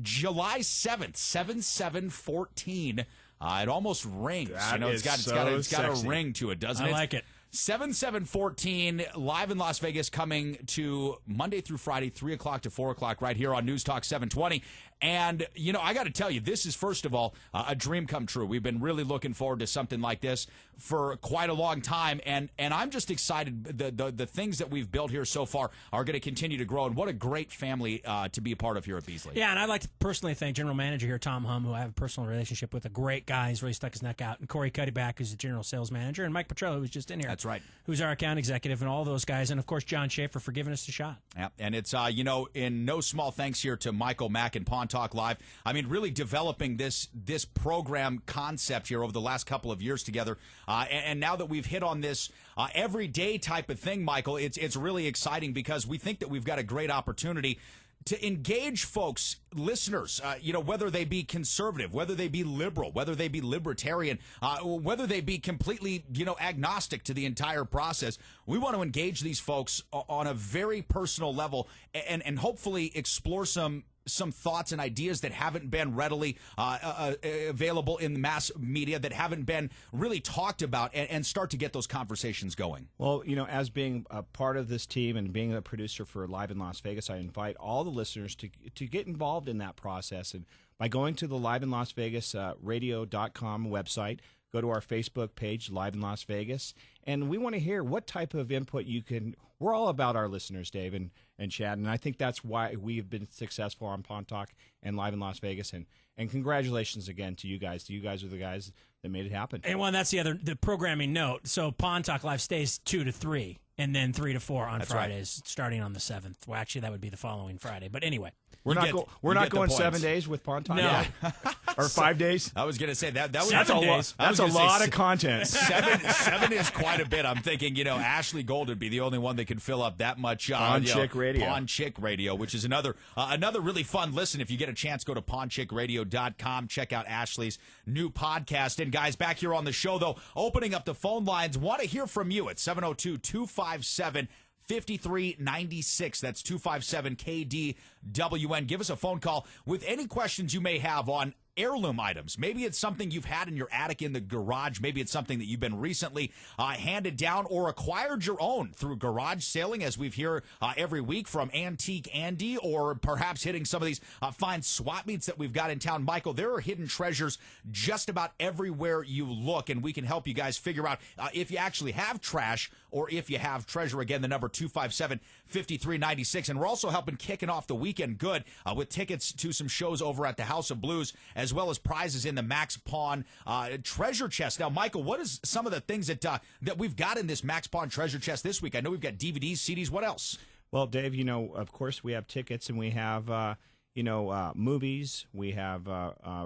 [SPEAKER 2] July 7th, 7/7/14. It almost rings.
[SPEAKER 3] That
[SPEAKER 2] it's got a ring to it, doesn't it?
[SPEAKER 4] I like it.
[SPEAKER 2] 7/7/14, live in Las Vegas, coming to Monday through Friday, 3 o'clock to 4 o'clock, right here on News Talk 720. And, you know, I got to tell you, this is, first of all, a dream come true. We've been really looking forward to something like this for quite a long time. And I'm just excited. The things that we've built here so far are going to continue to grow. And what a great family to be a part of here at Beasley.
[SPEAKER 4] Yeah, and I'd like to personally thank General Manager here, Tom Hum, who I have a personal relationship with, a great guy. He's really stuck his neck out. And Corey Cuddyback, who's the General Sales Manager. And Mike Petrello, who's just in here.
[SPEAKER 2] That's right.
[SPEAKER 4] Who's our account executive, and all those guys. And, of course, John Schaefer for giving us a shot.
[SPEAKER 2] Yeah, and it's, you know, in no small thanks here to Michael Mack and Pawn Talk Live. I mean, really developing this program concept here over the last couple of years together. And now that we've hit on this everyday type of thing, Michael, it's really exciting because we think that we've got a great opportunity to engage folks, listeners, you know, whether they be conservative, whether they be liberal, whether they be libertarian, whether they be completely, you know, agnostic to the entire process. We want to engage these folks on a very personal level and hopefully explore some thoughts and ideas that haven't been readily available in the mass media, that haven't been really talked about, and start to get those conversations going.
[SPEAKER 3] Well, you know, as being a part of this team and being a producer for Live in Las Vegas, I invite all the listeners to get involved in that process. And by going to the Live in Las Vegas radio.com website, go to our Facebook page, Live in Las Vegas, and we want to hear what type of input you can. We're all about our listeners, Dave and Chad, and I think that's why we've been successful on Pawn Talk and Live in Las Vegas. And congratulations again to you guys. You guys are the guys that made it happen.
[SPEAKER 4] And one, that's the programming note. So Pawn Talk Live stays 2 to 3, and then 3 to 4 on Fridays, starting on the 7th. Well, actually, that would be the following Friday. But anyway.
[SPEAKER 3] We're not going 7 days with Pawn Talk?
[SPEAKER 4] No.
[SPEAKER 3] Or 5 days?
[SPEAKER 2] I was going to say that was
[SPEAKER 3] that's a lot of content.
[SPEAKER 2] Seven is quite a bit. I'm thinking, you know, Ashley Gold would be the only one that could fill up that much.
[SPEAKER 3] Pawn Chick Radio.
[SPEAKER 2] Pawn Chick Radio, which is another really fun listen. If you get a chance, go to pawnchickradio.com. Check out Ashley's new podcast. And guys, back here on the show, though, opening up the phone lines, want to hear from you at 702-257 5396. That's 257 KDWN. Give us a phone call with any questions you may have on heirloom items. Maybe it's something you've had in your attic in the garage. Maybe it's something that you've been recently handed down or acquired your own through garage sailing, as we've heard every week from Antique Andy, or perhaps hitting some of these fine swap meets that we've got in town. Michael, there are hidden treasures just about everywhere you look, and we can help you guys figure out if you actually have trash or if you have treasure. Again, the number 257-5396. And we're also helping kicking off the weekend good with tickets to some shows over at the House of Blues, as well as prizes in the Max Pawn treasure chest. Now, Michael, what is some of the things that we've got in this Max Pawn treasure chest this week? I know we've got DVDs, CDs. What else?
[SPEAKER 3] Well, Dave, you know, of course, we have tickets, and we have, movies. We have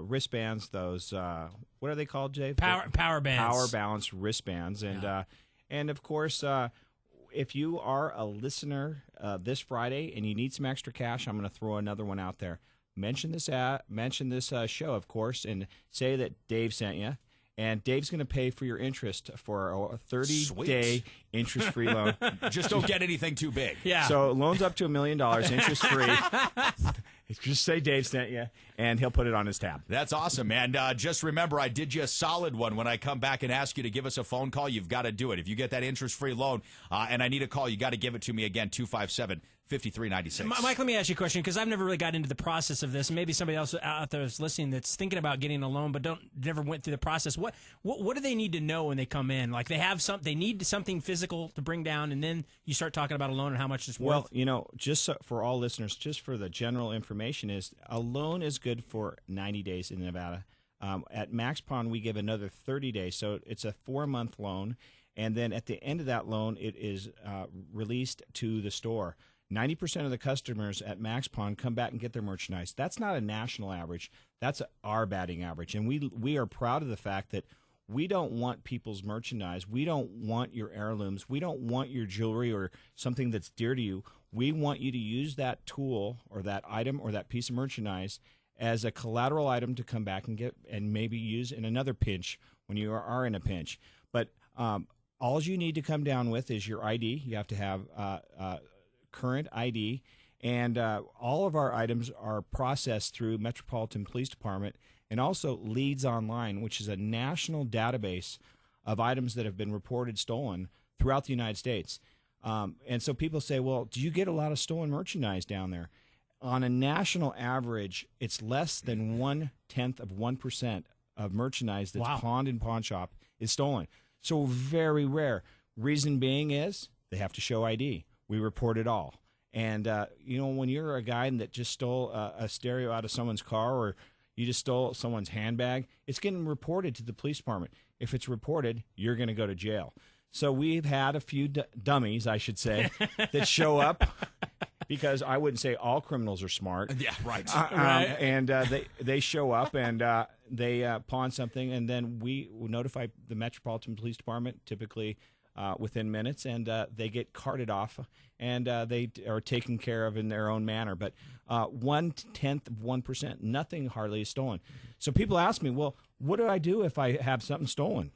[SPEAKER 3] wristbands. Those what are they called, Dave?
[SPEAKER 4] Power bands.
[SPEAKER 3] Power balance wristbands, and of course, if you are a listener this Friday and you need some extra cash, I'm going to throw another one out there. Mention this show, of course, and say that Dave sent you. And Dave's going to pay for your interest for a 30-day interest-free loan.
[SPEAKER 2] Just don't get anything too big.
[SPEAKER 4] Yeah.
[SPEAKER 3] So loans up to $1 million, interest-free. Just say Dave sent you, and he'll put it on his tab.
[SPEAKER 2] That's awesome, man. Just remember, I did you a solid one. When I come back and ask you to give us a phone call, you've got to do it. If you get that interest-free loan and I need a call, you got to give it to me again, 257 5396.
[SPEAKER 4] Mike, let me ask you a question, because I've never really got into the process of this. Maybe somebody else out there is listening that's thinking about getting a loan but never went through the process. What do they need to know when they come in? Like they need something physical to bring down, and then you start talking about a loan and how much it's worth?
[SPEAKER 3] Well, just for all listeners, just for the general information, is a loan is good for 90 days in Nevada. At Max Pawn, we give another 30 days, so it's a 4-month loan, and then at the end of that loan, it is released to the store. 90% of the customers at Max Pawn come back and get their merchandise. That's not a national average. That's our batting average. And we are proud of the fact that we don't want people's merchandise. We don't want your heirlooms. We don't want your jewelry or something that's dear to you. We want you to use that tool or that item or that piece of merchandise as a collateral item to come back and get and maybe use in another pinch when you are in a pinch. But all you need to come down with is your ID. You have to have current ID, and all of our items are processed through Metropolitan Police Department and also Leads Online, which is a national database of items that have been reported stolen throughout the United States. And so people say, well, do you get a lot of stolen merchandise down there? On a national average, it's less than 0.1% of merchandise that's pawned in pawn shop is stolen. So very rare. Reason being is they have to show ID. We report it all. And, when you're a guy that just stole a stereo out of someone's car or you just stole someone's handbag, it's getting reported to the police department. If it's reported, you're going to go to jail. So we've had a few dummies, I should say, that show up because I wouldn't say all criminals are smart.
[SPEAKER 2] Yeah, right.
[SPEAKER 3] And they show up and they pawn something, and then we notify the Metropolitan Police Department, typically within minutes, and they get carted off, and they are taken care of in their own manner. But 0.1%, nothing hardly is stolen. So people ask me, well, what do I do if I have something stolen?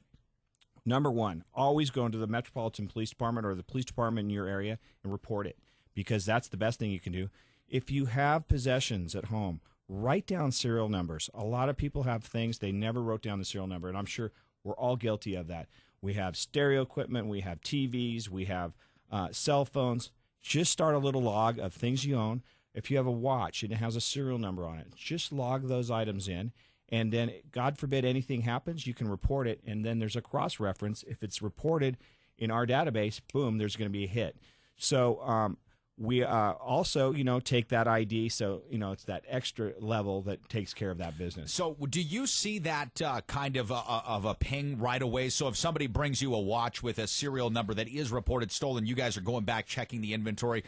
[SPEAKER 3] Number one, always go into the Metropolitan Police Department or the police department in your area and report it, because that's the best thing you can do. If you have possessions at home, write down serial numbers. A lot of people have things, they never wrote down the serial number, and I'm sure we're all guilty of that. We have stereo equipment, we have TVs, we have cell phones. Just start a little log of things you own. If you have a watch and it has a serial number on it, just log those items in. And then, God forbid anything happens, you can report it. And then there's a cross-reference. If it's reported in our database, boom, there's going to be a hit. So we also, take that ID. So, it's that extra level that takes care of that business.
[SPEAKER 2] So do you see that kind of a ping right away? So if somebody brings you a watch with a serial number that is reported stolen, you guys are going back, checking the inventory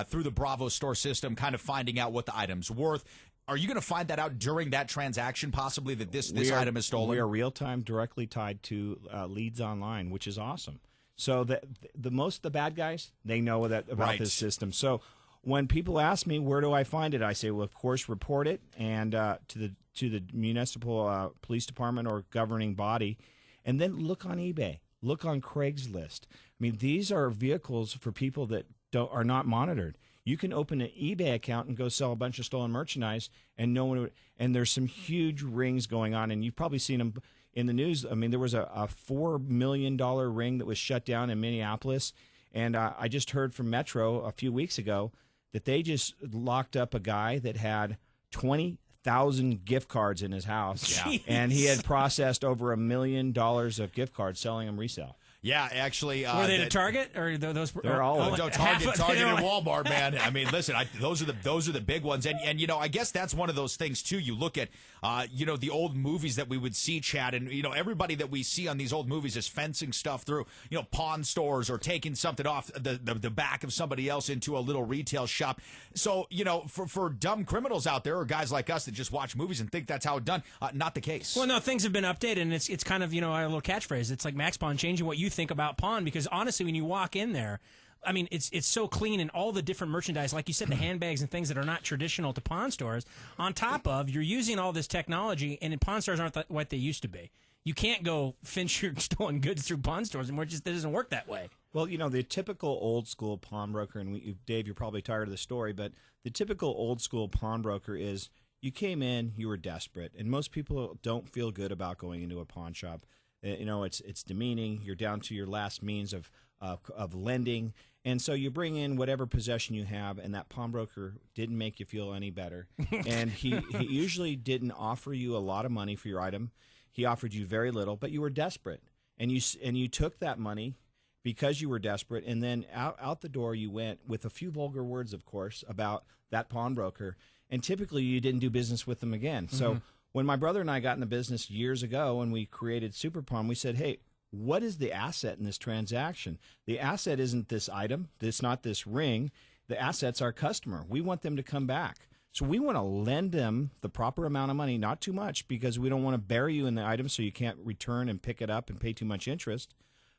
[SPEAKER 2] through the Bravo store system, kind of finding out what the item's worth. Are you going to find that out during that transaction, possibly, that this item is stolen?
[SPEAKER 3] We are real-time directly tied to Leads Online, which is awesome. So the most of the bad guys, they know about this system. So when people ask me, where do I find it? I say, well, of course, report it and to the municipal police department or governing body, and then look on eBay, look on Craigslist. I mean, these are vehicles for people that are not monitored. You can open an eBay account and go sell a bunch of stolen merchandise, and no one would. And there's some huge rings going on, and you've probably seen them in the news. I mean, there was a $4 million ring that was shut down in Minneapolis, and I just heard from Metro a few weeks ago that they just locked up a guy that had 20,000 gift cards in his house, and he had processed over $1 million of gift cards, selling them resale.
[SPEAKER 2] Yeah, actually.
[SPEAKER 4] Were they to Target or those?
[SPEAKER 3] They're all
[SPEAKER 2] Target and Walmart, man. I mean, listen, those are the big ones, and I guess that's one of those things too. You look at the old movies that we would see, Chad, and everybody that we see on these old movies is fencing stuff through pawn stores or taking something off the back of somebody else into a little retail shop. So for dumb criminals out there or guys like us that just watch movies and think that's how it's done, not the case.
[SPEAKER 4] Well, no, things have been updated, and it's kind of our little catchphrase. It's like Max Pawn, changing what you think about pawn, because honestly, when you walk in there, I mean, it's so clean, and all the different merchandise, like you said, the handbags and things that are not traditional to pawn stores. On top of, you're using all this technology, and pawn stores aren't what they used to be. You can't go finch your stolen goods through pawn stores, and it doesn't work that way.
[SPEAKER 3] Well, the typical old school pawnbroker, and Dave, you're probably tired of the story, but the typical old school pawnbroker is you came in, you were desperate, and most people don't feel good about going into a pawn shop. it's demeaning. You're down to your last means of lending. And so you bring in whatever possession you have, and that pawnbroker didn't make you feel any better. And he usually didn't offer you a lot of money for your item. He offered you very little, but you were desperate. And you took that money because you were desperate, and then out the door you went with a few vulgar words, of course, about that pawnbroker. And typically you didn't do business with them again. Mm-hmm. So when my brother and I got in the business years ago and we created Super Pawn, we said, hey, what is the asset in this transaction? The asset isn't this item. It's not this ring. The asset's our customer. We want them to come back. So we want to lend them the proper amount of money, not too much, because we don't want to bury you in the item so you can't return and pick it up and pay too much interest.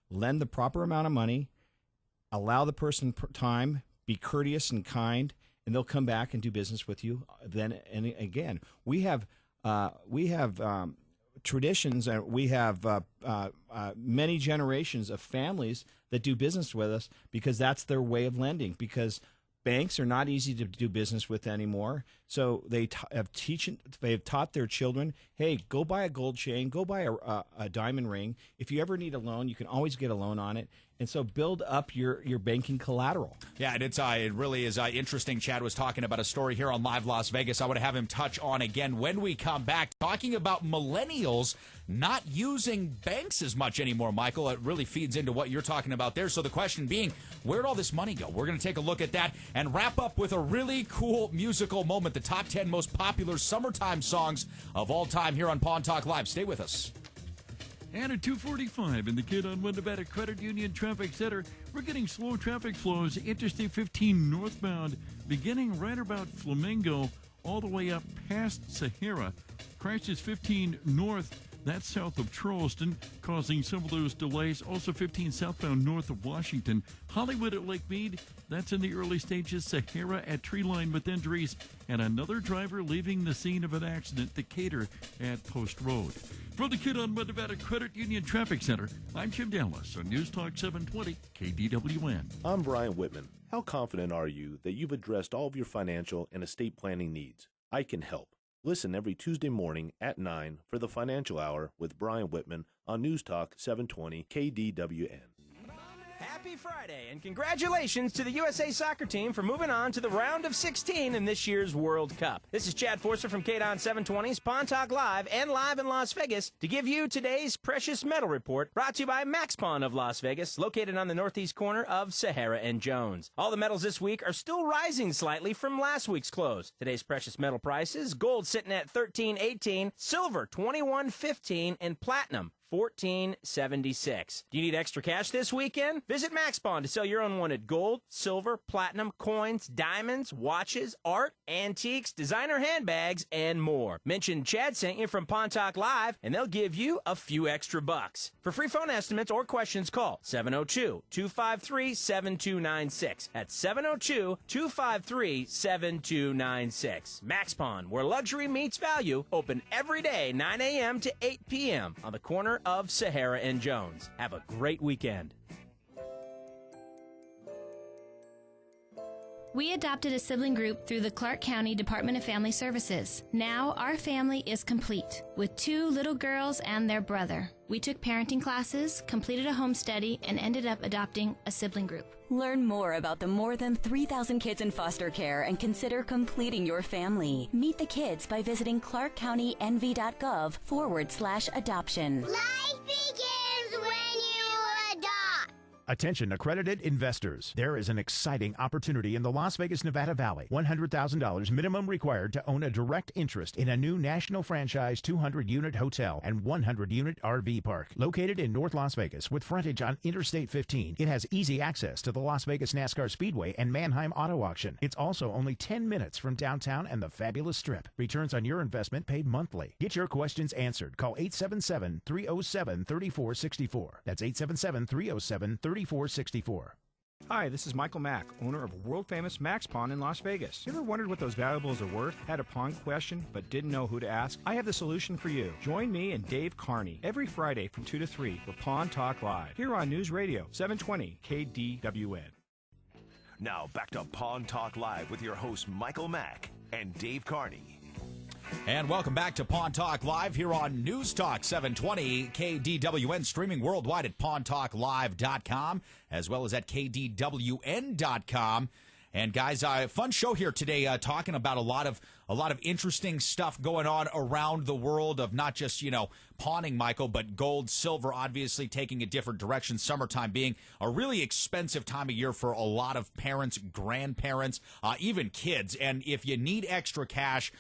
[SPEAKER 3] Lend the proper amount of money, allow the person time, be courteous and kind, and they'll come back and do business with you. Then and again, we have traditions, and we have many generations of families that do business with us because that's their way of lending. Because banks are not easy to do business with anymore, so they've taught their children, hey, go buy a gold chain, go buy a diamond ring. If you ever need a loan, you can always get a loan on it. And so build up your banking collateral.
[SPEAKER 2] Yeah, and it really is interesting. Chad was talking about a story here on Live Las Vegas. I want to have him touch on again when we come back, talking about millennials not using banks as much anymore. Michael, it really feeds into what you're talking about there. So the question being, where'd all this money go? We're going to take a look at that and wrap up with a really cool musical moment, the top 10 most popular summertime songs of all time here on Pawn Talk Live. Stay with us.
[SPEAKER 6] And at 2:45 in the Kid on One Nevada Credit Union Traffic Center, we're getting slow traffic flows Interstate 15 northbound, beginning right about Flamingo, all the way up past Sahara. Crashes 15 north, that's south of Charleston, causing some of those delays. Also 15 southbound north of Washington. Hollywood at Lake Mead, that's in the early stages. Sahara at Treeline with injuries. And another driver leaving the scene of an accident, Decatur at Post Road. For the Kid on One Nevada Credit Union Traffic Center, I'm Jim Dallas on News Talk 720 KDWN.
[SPEAKER 15] I'm Brian Whitman. How confident are you that you've addressed all of your financial and estate planning needs? I can help. Listen every Tuesday morning at 9 for the Financial Hour with Brian Whitman on News Talk 720 KDWN.
[SPEAKER 16] Happy Friday, and congratulations to the USA soccer team for moving on to the round of 16 in this year's World Cup. This is Chad Forster from KDWN 720's Pawn Talk Live and live in Las Vegas to give you today's Precious Metal Report, brought to you by Max Pawn of Las Vegas, located on the northeast corner of Sahara and Jones. All the metals this week are still rising slightly from last week's close. Today's precious metal prices: gold sitting at $13.18, silver $21.15, and platinum $14.76. Do you need extra cash this weekend? Visit Max Pawn to sell your unwanted gold, silver, platinum, coins, diamonds, watches, art, antiques, designer handbags, and more. Mention Chad sent you from Pawn Talk Live, and they'll give you a few extra bucks. For free phone estimates or questions, call 702-253-7296. That's 702-253-7296. Max Pawn, where luxury meets value, open every day 9 a.m. to 8 p.m. on the corner of Sahara and Jones. Have a great weekend.
[SPEAKER 17] We adopted a sibling group through the Clark County Department of Family Services. Now our family is complete, with 2 little girls and their brother. We took parenting classes, completed a home study, and ended up adopting a sibling group.
[SPEAKER 18] Learn more about the more than 3,000 kids in foster care and consider completing your family. Meet the kids by visiting clarkcountynv.gov/adoption.
[SPEAKER 19] Life begins when you adopt.
[SPEAKER 20] Attention accredited investors. There is an exciting opportunity in the Las Vegas, Nevada Valley. $100,000 minimum required to own a direct interest in a new national franchise 200-unit hotel and 100-unit RV park. Located in North Las Vegas with frontage on Interstate 15, it has easy access to the Las Vegas NASCAR Speedway and Manheim Auto Auction. It's also only 10 minutes from downtown and the fabulous Strip. Returns on your investment paid monthly. Get your questions answered. Call 877-307-3464. That's 877-307-3464.
[SPEAKER 3] Hi, this is Michael Mack, owner of world-famous Max Pawn in Las Vegas. You ever wondered what those valuables are worth? Had a pawn question but didn't know who to ask? I have the solution for you. Join me and Dave Carney every Friday from 2 to 3 for Pawn Talk Live, here on News Radio 720 KDWN.
[SPEAKER 1] Now back to Pawn Talk Live with your host Michael Mack and Dave Carney.
[SPEAKER 2] And welcome back to Pawn Talk Live here on News Talk 720 KDWN, streaming worldwide at pawntalklive.com as well as at kdwn.com. And guys, fun show here today, talking about a lot of interesting stuff going on around the world of not just, pawning, Michael, but gold, silver, obviously taking a different direction. Summertime being a really expensive time of year for a lot of parents, grandparents, even kids. And if you need extra cash,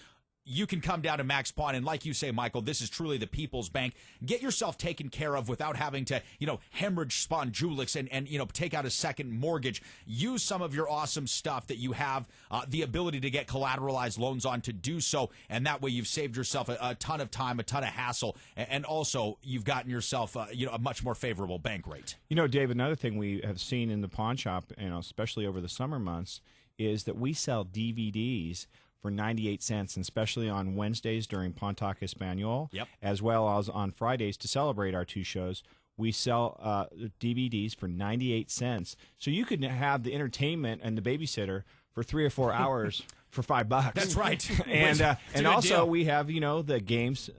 [SPEAKER 2] you can come down to Max Pawn, and like you say, Michael, this is truly the people's bank. Get yourself taken care of without having to, hemorrhage spondulics and take out a second mortgage. Use some of your awesome stuff that you have the ability to get collateralized loans on to do so, and that way you've saved yourself a ton of time, a ton of hassle, and also you've gotten yourself a much more favorable bank rate.
[SPEAKER 3] Dave, another thing we have seen in the pawn shop, especially over the summer months, is that we sell DVDs for 98 cents, and especially on Wednesdays during Pawn Talk Espanol, as well as on Fridays to celebrate our two shows. We sell DVDs for 98 cents. So you could have the entertainment and the babysitter for 3 or 4 hours for $5.
[SPEAKER 2] That's right.
[SPEAKER 3] and also we have, the games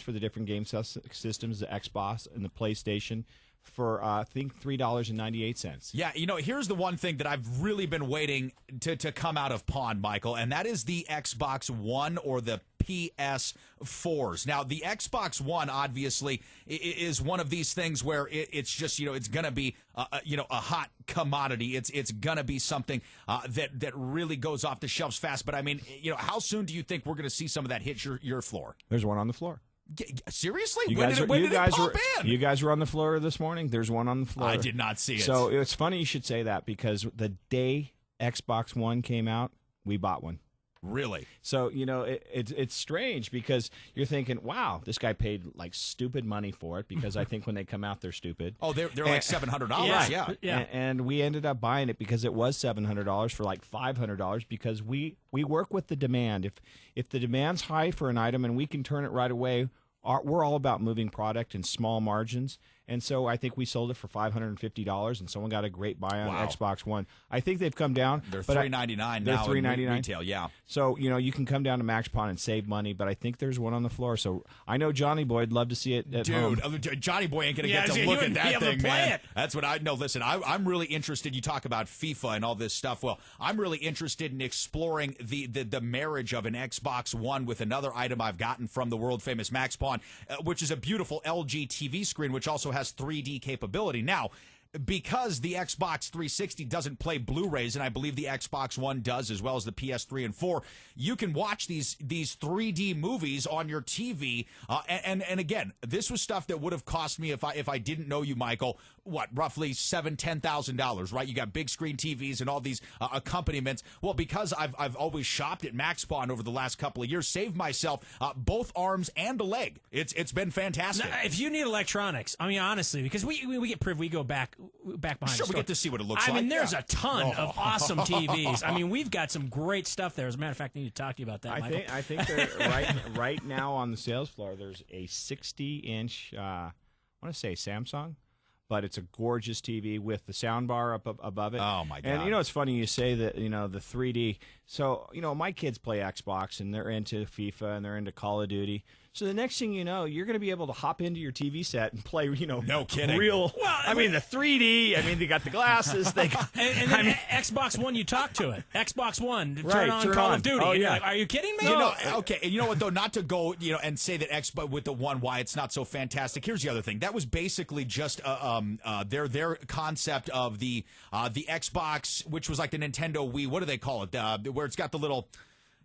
[SPEAKER 3] for the different game systems, the Xbox and the PlayStation, for I think $3.98.
[SPEAKER 2] Yeah, here's the one thing that I've really been waiting to come out of Pawn, Michael, and that is the Xbox One or the PS4s. Now, the Xbox One obviously is one of these things where it's just it's going to be a hot commodity. It's going to be something that really goes off the shelves fast. But I mean, how soon do you think we're going to see some of that hit your floor?
[SPEAKER 3] There's one on the floor.
[SPEAKER 2] Seriously?
[SPEAKER 3] When did it pop
[SPEAKER 2] in?
[SPEAKER 3] You guys were on the floor this morning. There's one on the floor.
[SPEAKER 2] I did not see it.
[SPEAKER 3] So it's funny you should say that, because the day Xbox One came out, we bought one.
[SPEAKER 2] Really?
[SPEAKER 3] So, it's strange, because you're thinking, wow, this guy paid like stupid money for it, because I think when they come out, they're stupid.
[SPEAKER 2] Oh, they're like $700. Yeah.
[SPEAKER 3] And we ended up buying it because it was $700 for like $500, because we work with the demand. If the demand's high for an item and we can turn it right away, we're all about moving product in small margins. And so I think we sold it for $550, and someone got a great buy on Xbox One. I think they've come down.
[SPEAKER 2] They're $399 now. They're $399 in retail, yeah.
[SPEAKER 3] So, you can come down to Max Pawn and save money, but I think there's one on the floor. So I know Johnny Boy'd love to see it at home.
[SPEAKER 2] Dude, Johnny Boy ain't going to get to look at that thing, man. That's what I know. Listen, I'm really interested. You talk about FIFA and all this stuff. Well, I'm really interested in exploring the marriage of an Xbox One with another item I've gotten from the world-famous Max Pawn, which is a beautiful LG TV screen, which also has 3D capability. Now, because the Xbox 360 doesn't play Blu-rays, and I believe the Xbox One does, as well as the PS3 and 4, you can watch these 3D movies on your TV. And again, this was stuff that would have cost me, if I didn't know you, Michael, roughly $10,000, right? You got big screen TVs and all these accompaniments. Well, because I've always shopped at Max Pawn over the last couple of years, saved myself both arms and a leg. It's been fantastic.
[SPEAKER 4] Now, if you need electronics, I mean, honestly, because we get privileged, we go back behind.
[SPEAKER 2] Sure,
[SPEAKER 4] the
[SPEAKER 2] we get to see what it looks
[SPEAKER 4] like.
[SPEAKER 2] like.
[SPEAKER 4] I mean, there's a ton of awesome TVs. I mean, we've got some great stuff there. As a matter of fact, I need to talk to you about that, Michael.
[SPEAKER 3] I think they're right now on the sales floor. There's a 60-inch, I want to say Samsung, but it's a gorgeous TV with the sound bar up above it.
[SPEAKER 2] Oh my God!
[SPEAKER 3] And it's funny you say that, the 3D. So my kids play Xbox and they're into FIFA and they're into Call of Duty. So the next thing you know, you're going to be able to hop into your TV set and play,
[SPEAKER 2] no kidding,
[SPEAKER 3] real. Well, I mean, the 3D. I mean, they got the glasses. They got,
[SPEAKER 4] and then Xbox One, you talk to it. Xbox One, turn on Call of Duty.
[SPEAKER 3] Oh, yeah.
[SPEAKER 4] Like, are you kidding me?
[SPEAKER 2] Okay. And you know what though? Not to go, and say that Xbox with the One, why it's not so fantastic. Here's the other thing. That was basically just their concept of the Xbox, which was like the Nintendo Wii. What do they call it? Where it's got the little.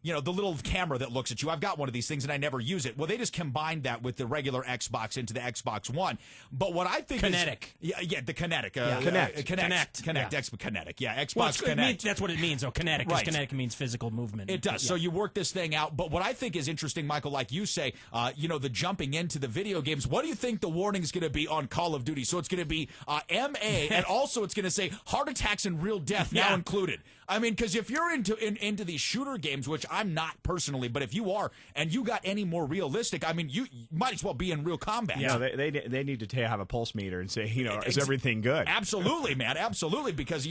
[SPEAKER 2] The little camera that looks at you. I've got one of these things and I never use it. Well, they just combined that with the regular Xbox into the Xbox One. But what I think
[SPEAKER 4] Kinetic.
[SPEAKER 2] is... the Kinetic.
[SPEAKER 3] Connect.
[SPEAKER 2] Connect.
[SPEAKER 4] Yeah.
[SPEAKER 2] Kinetic. Yeah, Xbox Connect.
[SPEAKER 4] That's what it means, though, kinetic. Because kinetic means physical movement.
[SPEAKER 2] It does. Yeah. So you work this thing out. But what I think is interesting, Michael, like you say, the jumping into the video games, what do you think the warning is going to be on Call of Duty? So it's going to be MA, and also it's going to say heart attacks and real death now included. I mean, because if you're into these shooter games, which I'm not personally, but if you are and you got any more realistic, I mean, you might as well be in real combat.
[SPEAKER 3] Yeah, they need to have a pulse meter and say, is everything good?
[SPEAKER 2] Absolutely, man, absolutely, because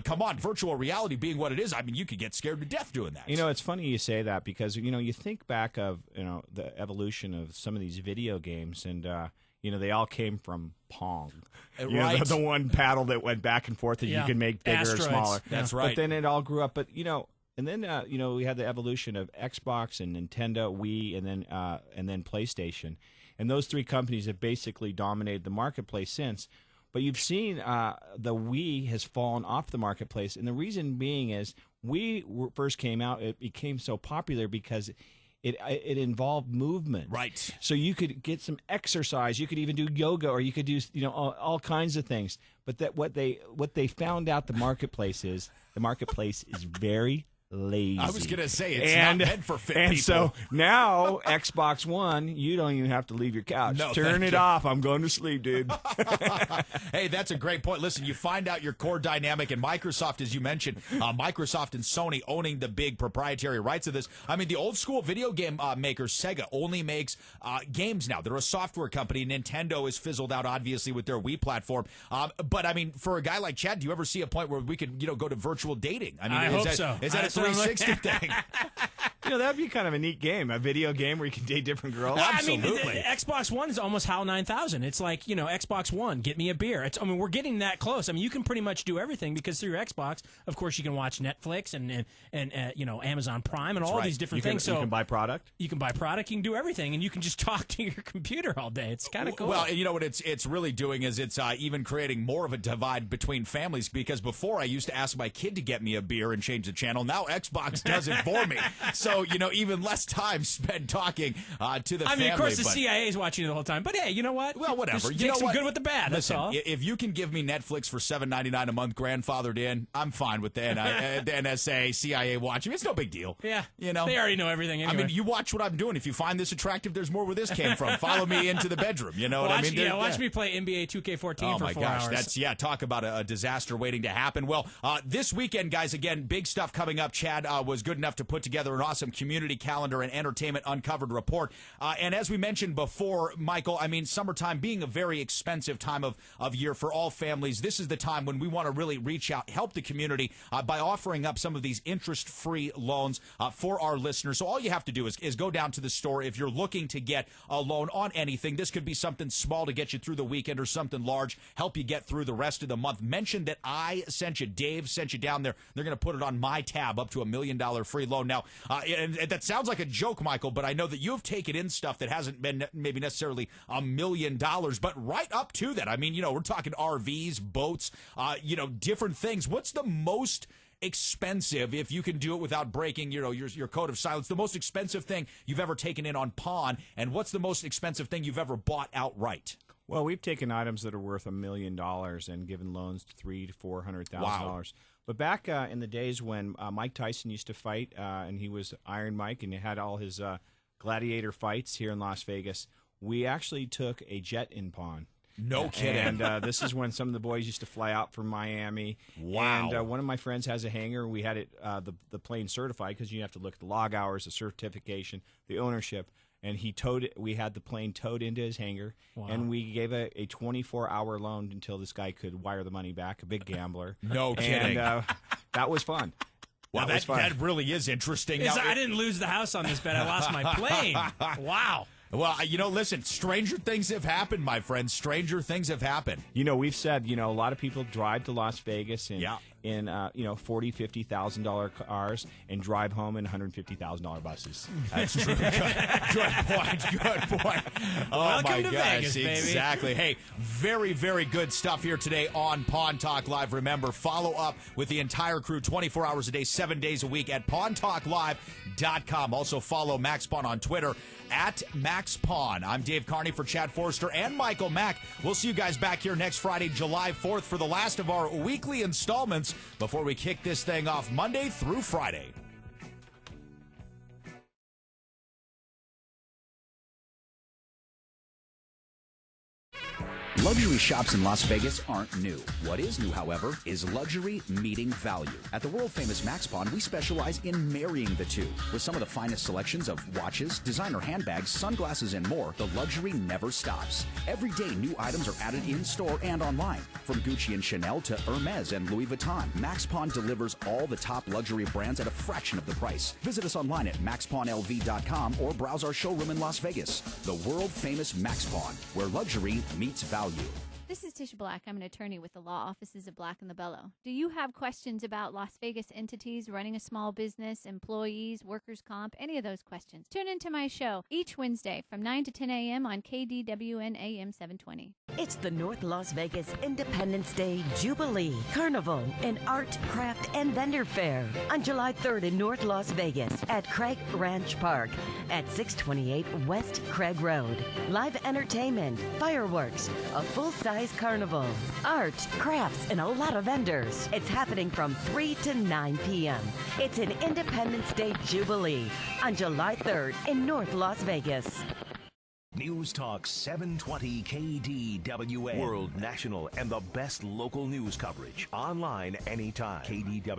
[SPEAKER 2] come on, virtual reality being what it is, I mean, you could get scared to death doing that.
[SPEAKER 3] It's funny you say that because you think back of the evolution of some of these video games, and they all came from Pong.
[SPEAKER 2] Right.
[SPEAKER 3] The one paddle that went back and forth that you could make bigger
[SPEAKER 4] Asteroids.
[SPEAKER 3] or smaller.
[SPEAKER 2] That's right.
[SPEAKER 3] But then it all grew up. But and then we had the evolution of Xbox and Nintendo, Wii, and then PlayStation, and those three companies have basically dominated the marketplace since. But you've seen the Wii has fallen off the marketplace, and the reason being is Wii first came out, it became so popular because it involved movement.
[SPEAKER 2] Right.
[SPEAKER 3] So you could get some exercise. You could even do yoga, or you could do all kinds of things. But what they found out the marketplace is very lazy.
[SPEAKER 2] I was going to say, it's not meant for fit people.
[SPEAKER 3] And so now, Xbox One, you don't even have to leave your couch.
[SPEAKER 2] No,
[SPEAKER 3] Turn it off. I'm going to sleep, dude.
[SPEAKER 2] Hey, that's a great point. Listen, you find out your core dynamic, and Microsoft, as you mentioned, Microsoft and Sony owning the big proprietary rights of this. I mean, the old school video game maker, Sega, only makes games now. They're a software company. Nintendo has fizzled out, obviously, with their Wii platform. But, I mean, for a guy like Chad, do you ever see a point where we could, go to virtual dating? I mean,
[SPEAKER 4] I hope so.
[SPEAKER 2] Is that a 360 thing?
[SPEAKER 3] That'd be kind of a neat game, a video game where you can date different girls.
[SPEAKER 4] Well,
[SPEAKER 2] Absolutely.
[SPEAKER 4] I mean, the Xbox One is almost HAL 9000. It's like, Xbox One, get me a beer. We're getting that close. I mean, you can pretty much do everything because through your Xbox, of course, you can watch Netflix and Amazon Prime and all these different things. So
[SPEAKER 3] you can buy product.
[SPEAKER 4] You can buy product. You can do everything, and you can just talk to your computer all day. It's kind of cool.
[SPEAKER 2] Well, you know what it's really doing is it's even creating more of a divide between families, because before I used to ask my kid to get me a beer and change the channel. Now Xbox does it for me. So, even less time spent talking to the family.
[SPEAKER 4] I mean, of course, the CIA is watching you the whole time. But hey, you know what?
[SPEAKER 2] Well, whatever.
[SPEAKER 4] Just
[SPEAKER 2] you
[SPEAKER 4] take
[SPEAKER 2] know
[SPEAKER 4] some
[SPEAKER 2] what?
[SPEAKER 4] good with the bad.
[SPEAKER 2] Listen,
[SPEAKER 4] that's all.
[SPEAKER 2] If you can give me Netflix for $7.99 a month, grandfathered in, I'm fine with the NSA, CIA watching. It's no big deal.
[SPEAKER 4] Yeah.
[SPEAKER 2] You know,
[SPEAKER 4] they already know everything. Anyway.
[SPEAKER 2] I mean, you watch what I'm doing. If you find this attractive, there's more where this came from. Follow me into the bedroom. You know what I mean?
[SPEAKER 4] Watch me play NBA 2K14
[SPEAKER 2] oh
[SPEAKER 4] for
[SPEAKER 2] my
[SPEAKER 4] 4
[SPEAKER 2] gosh,
[SPEAKER 4] hours.
[SPEAKER 2] Talk about a disaster waiting to happen. Well, this weekend, guys, again, big stuff coming up. Chad was good enough to put together an awesome community calendar and entertainment uncovered report. And as we mentioned before, Michael, I mean, summertime being a very expensive time of year for all families, this is the time when we want to really reach out, help the community by offering up some of these interest-free loans for our listeners. So all you have to do is go down to the store. If you're looking to get a loan on anything, this could be something small to get you through the weekend or something large, help you get through the rest of the month. Mention that I sent you, Dave sent you down there. They're going to put it on my tab, up to $1 million free loan. Now, and that sounds like a joke, Michael, but I know that you have taken in stuff that hasn't been maybe necessarily $1 million, but right up to that. I mean, we're talking RVs, boats, different things. What's the most expensive, if you can do it without breaking your code of silence, the most expensive thing you've ever taken in on Pawn, and what's the most expensive thing you've ever bought outright?
[SPEAKER 3] Well, we've taken items that are worth $1 million and given loans to $300,000 to $400,000.
[SPEAKER 2] Wow.
[SPEAKER 3] But back in the days when Mike Tyson used to fight, and he was Iron Mike, and he had all his gladiator fights here in Las Vegas, we actually took a jet in Pawn.
[SPEAKER 2] No kidding.
[SPEAKER 3] And this is when some of the boys used to fly out from Miami.
[SPEAKER 2] Wow.
[SPEAKER 3] And one of my friends has a hangar. We had it the plane certified because you have to look at the log hours, the certification, the ownership. And he towed it. We had the plane towed into his hangar, and we gave a 24-hour loan until this guy could wire the money back. A big gambler.
[SPEAKER 2] No kidding.
[SPEAKER 3] And that was fun.
[SPEAKER 2] Well, that really is interesting. Now,
[SPEAKER 4] I didn't lose the house on this bet. I lost my plane. Wow.
[SPEAKER 2] Well, listen, stranger things have happened, my friend. Stranger things have happened.
[SPEAKER 3] We've said, a lot of people drive to Las Vegas in $40,000, $50,000 cars and drive home in $150,000 buses.
[SPEAKER 2] That's true. Good point. Oh,
[SPEAKER 4] welcome
[SPEAKER 2] my
[SPEAKER 4] to
[SPEAKER 2] gosh.
[SPEAKER 4] Vegas, baby.
[SPEAKER 2] Exactly. Hey, very, very good stuff here today on Pawn Talk Live. Remember, follow up with the entire crew 24 hours a day, 7 days a week at PawnTalkLive.com. Also follow Max Pawn on Twitter at Max Pawn. I'm Dave Carney for Chad Forrester and Michael Mack. We'll see you guys back here next Friday, July 4th, for the last of our weekly installments before we kick this thing off Monday through Friday.
[SPEAKER 8] Luxury shops in Las Vegas aren't new. What is new, however, is luxury meeting value. At the world-famous Max Pawn, we specialize in marrying the two. With some of the finest selections of watches, designer handbags, sunglasses, and more, the luxury never stops. Every day, new items are added in-store and online. From Gucci and Chanel to Hermes and Louis Vuitton, Max Pawn delivers all the top luxury brands at a fraction of the price. Visit us online at maxpawnlv.com or browse our showroom in Las Vegas. The world-famous Max Pawn, where luxury meets value.
[SPEAKER 21] This is Tisha Black. I'm an attorney with the law offices of Black & LaBello. Do you have questions about Las Vegas entities, running a small business, employees, workers' comp, any of those questions? Tune into my show each Wednesday from 9 to 10 a.m. on KDWN AM 720.
[SPEAKER 9] It's the North Las Vegas Independence Day Jubilee Carnival, an art, craft, and vendor fair on July 3rd in North Las Vegas at Craig Ranch Park at 628 West Craig Road. Live entertainment, fireworks, a full-size carnival, art, crafts, and a lot of vendors. It's happening from 3 to 9 p.m. It's an Independence Day Jubilee on July 3rd in North Las Vegas.
[SPEAKER 1] News Talk 720 KDWN. World, national, and the best local news coverage. Online anytime. KDWN.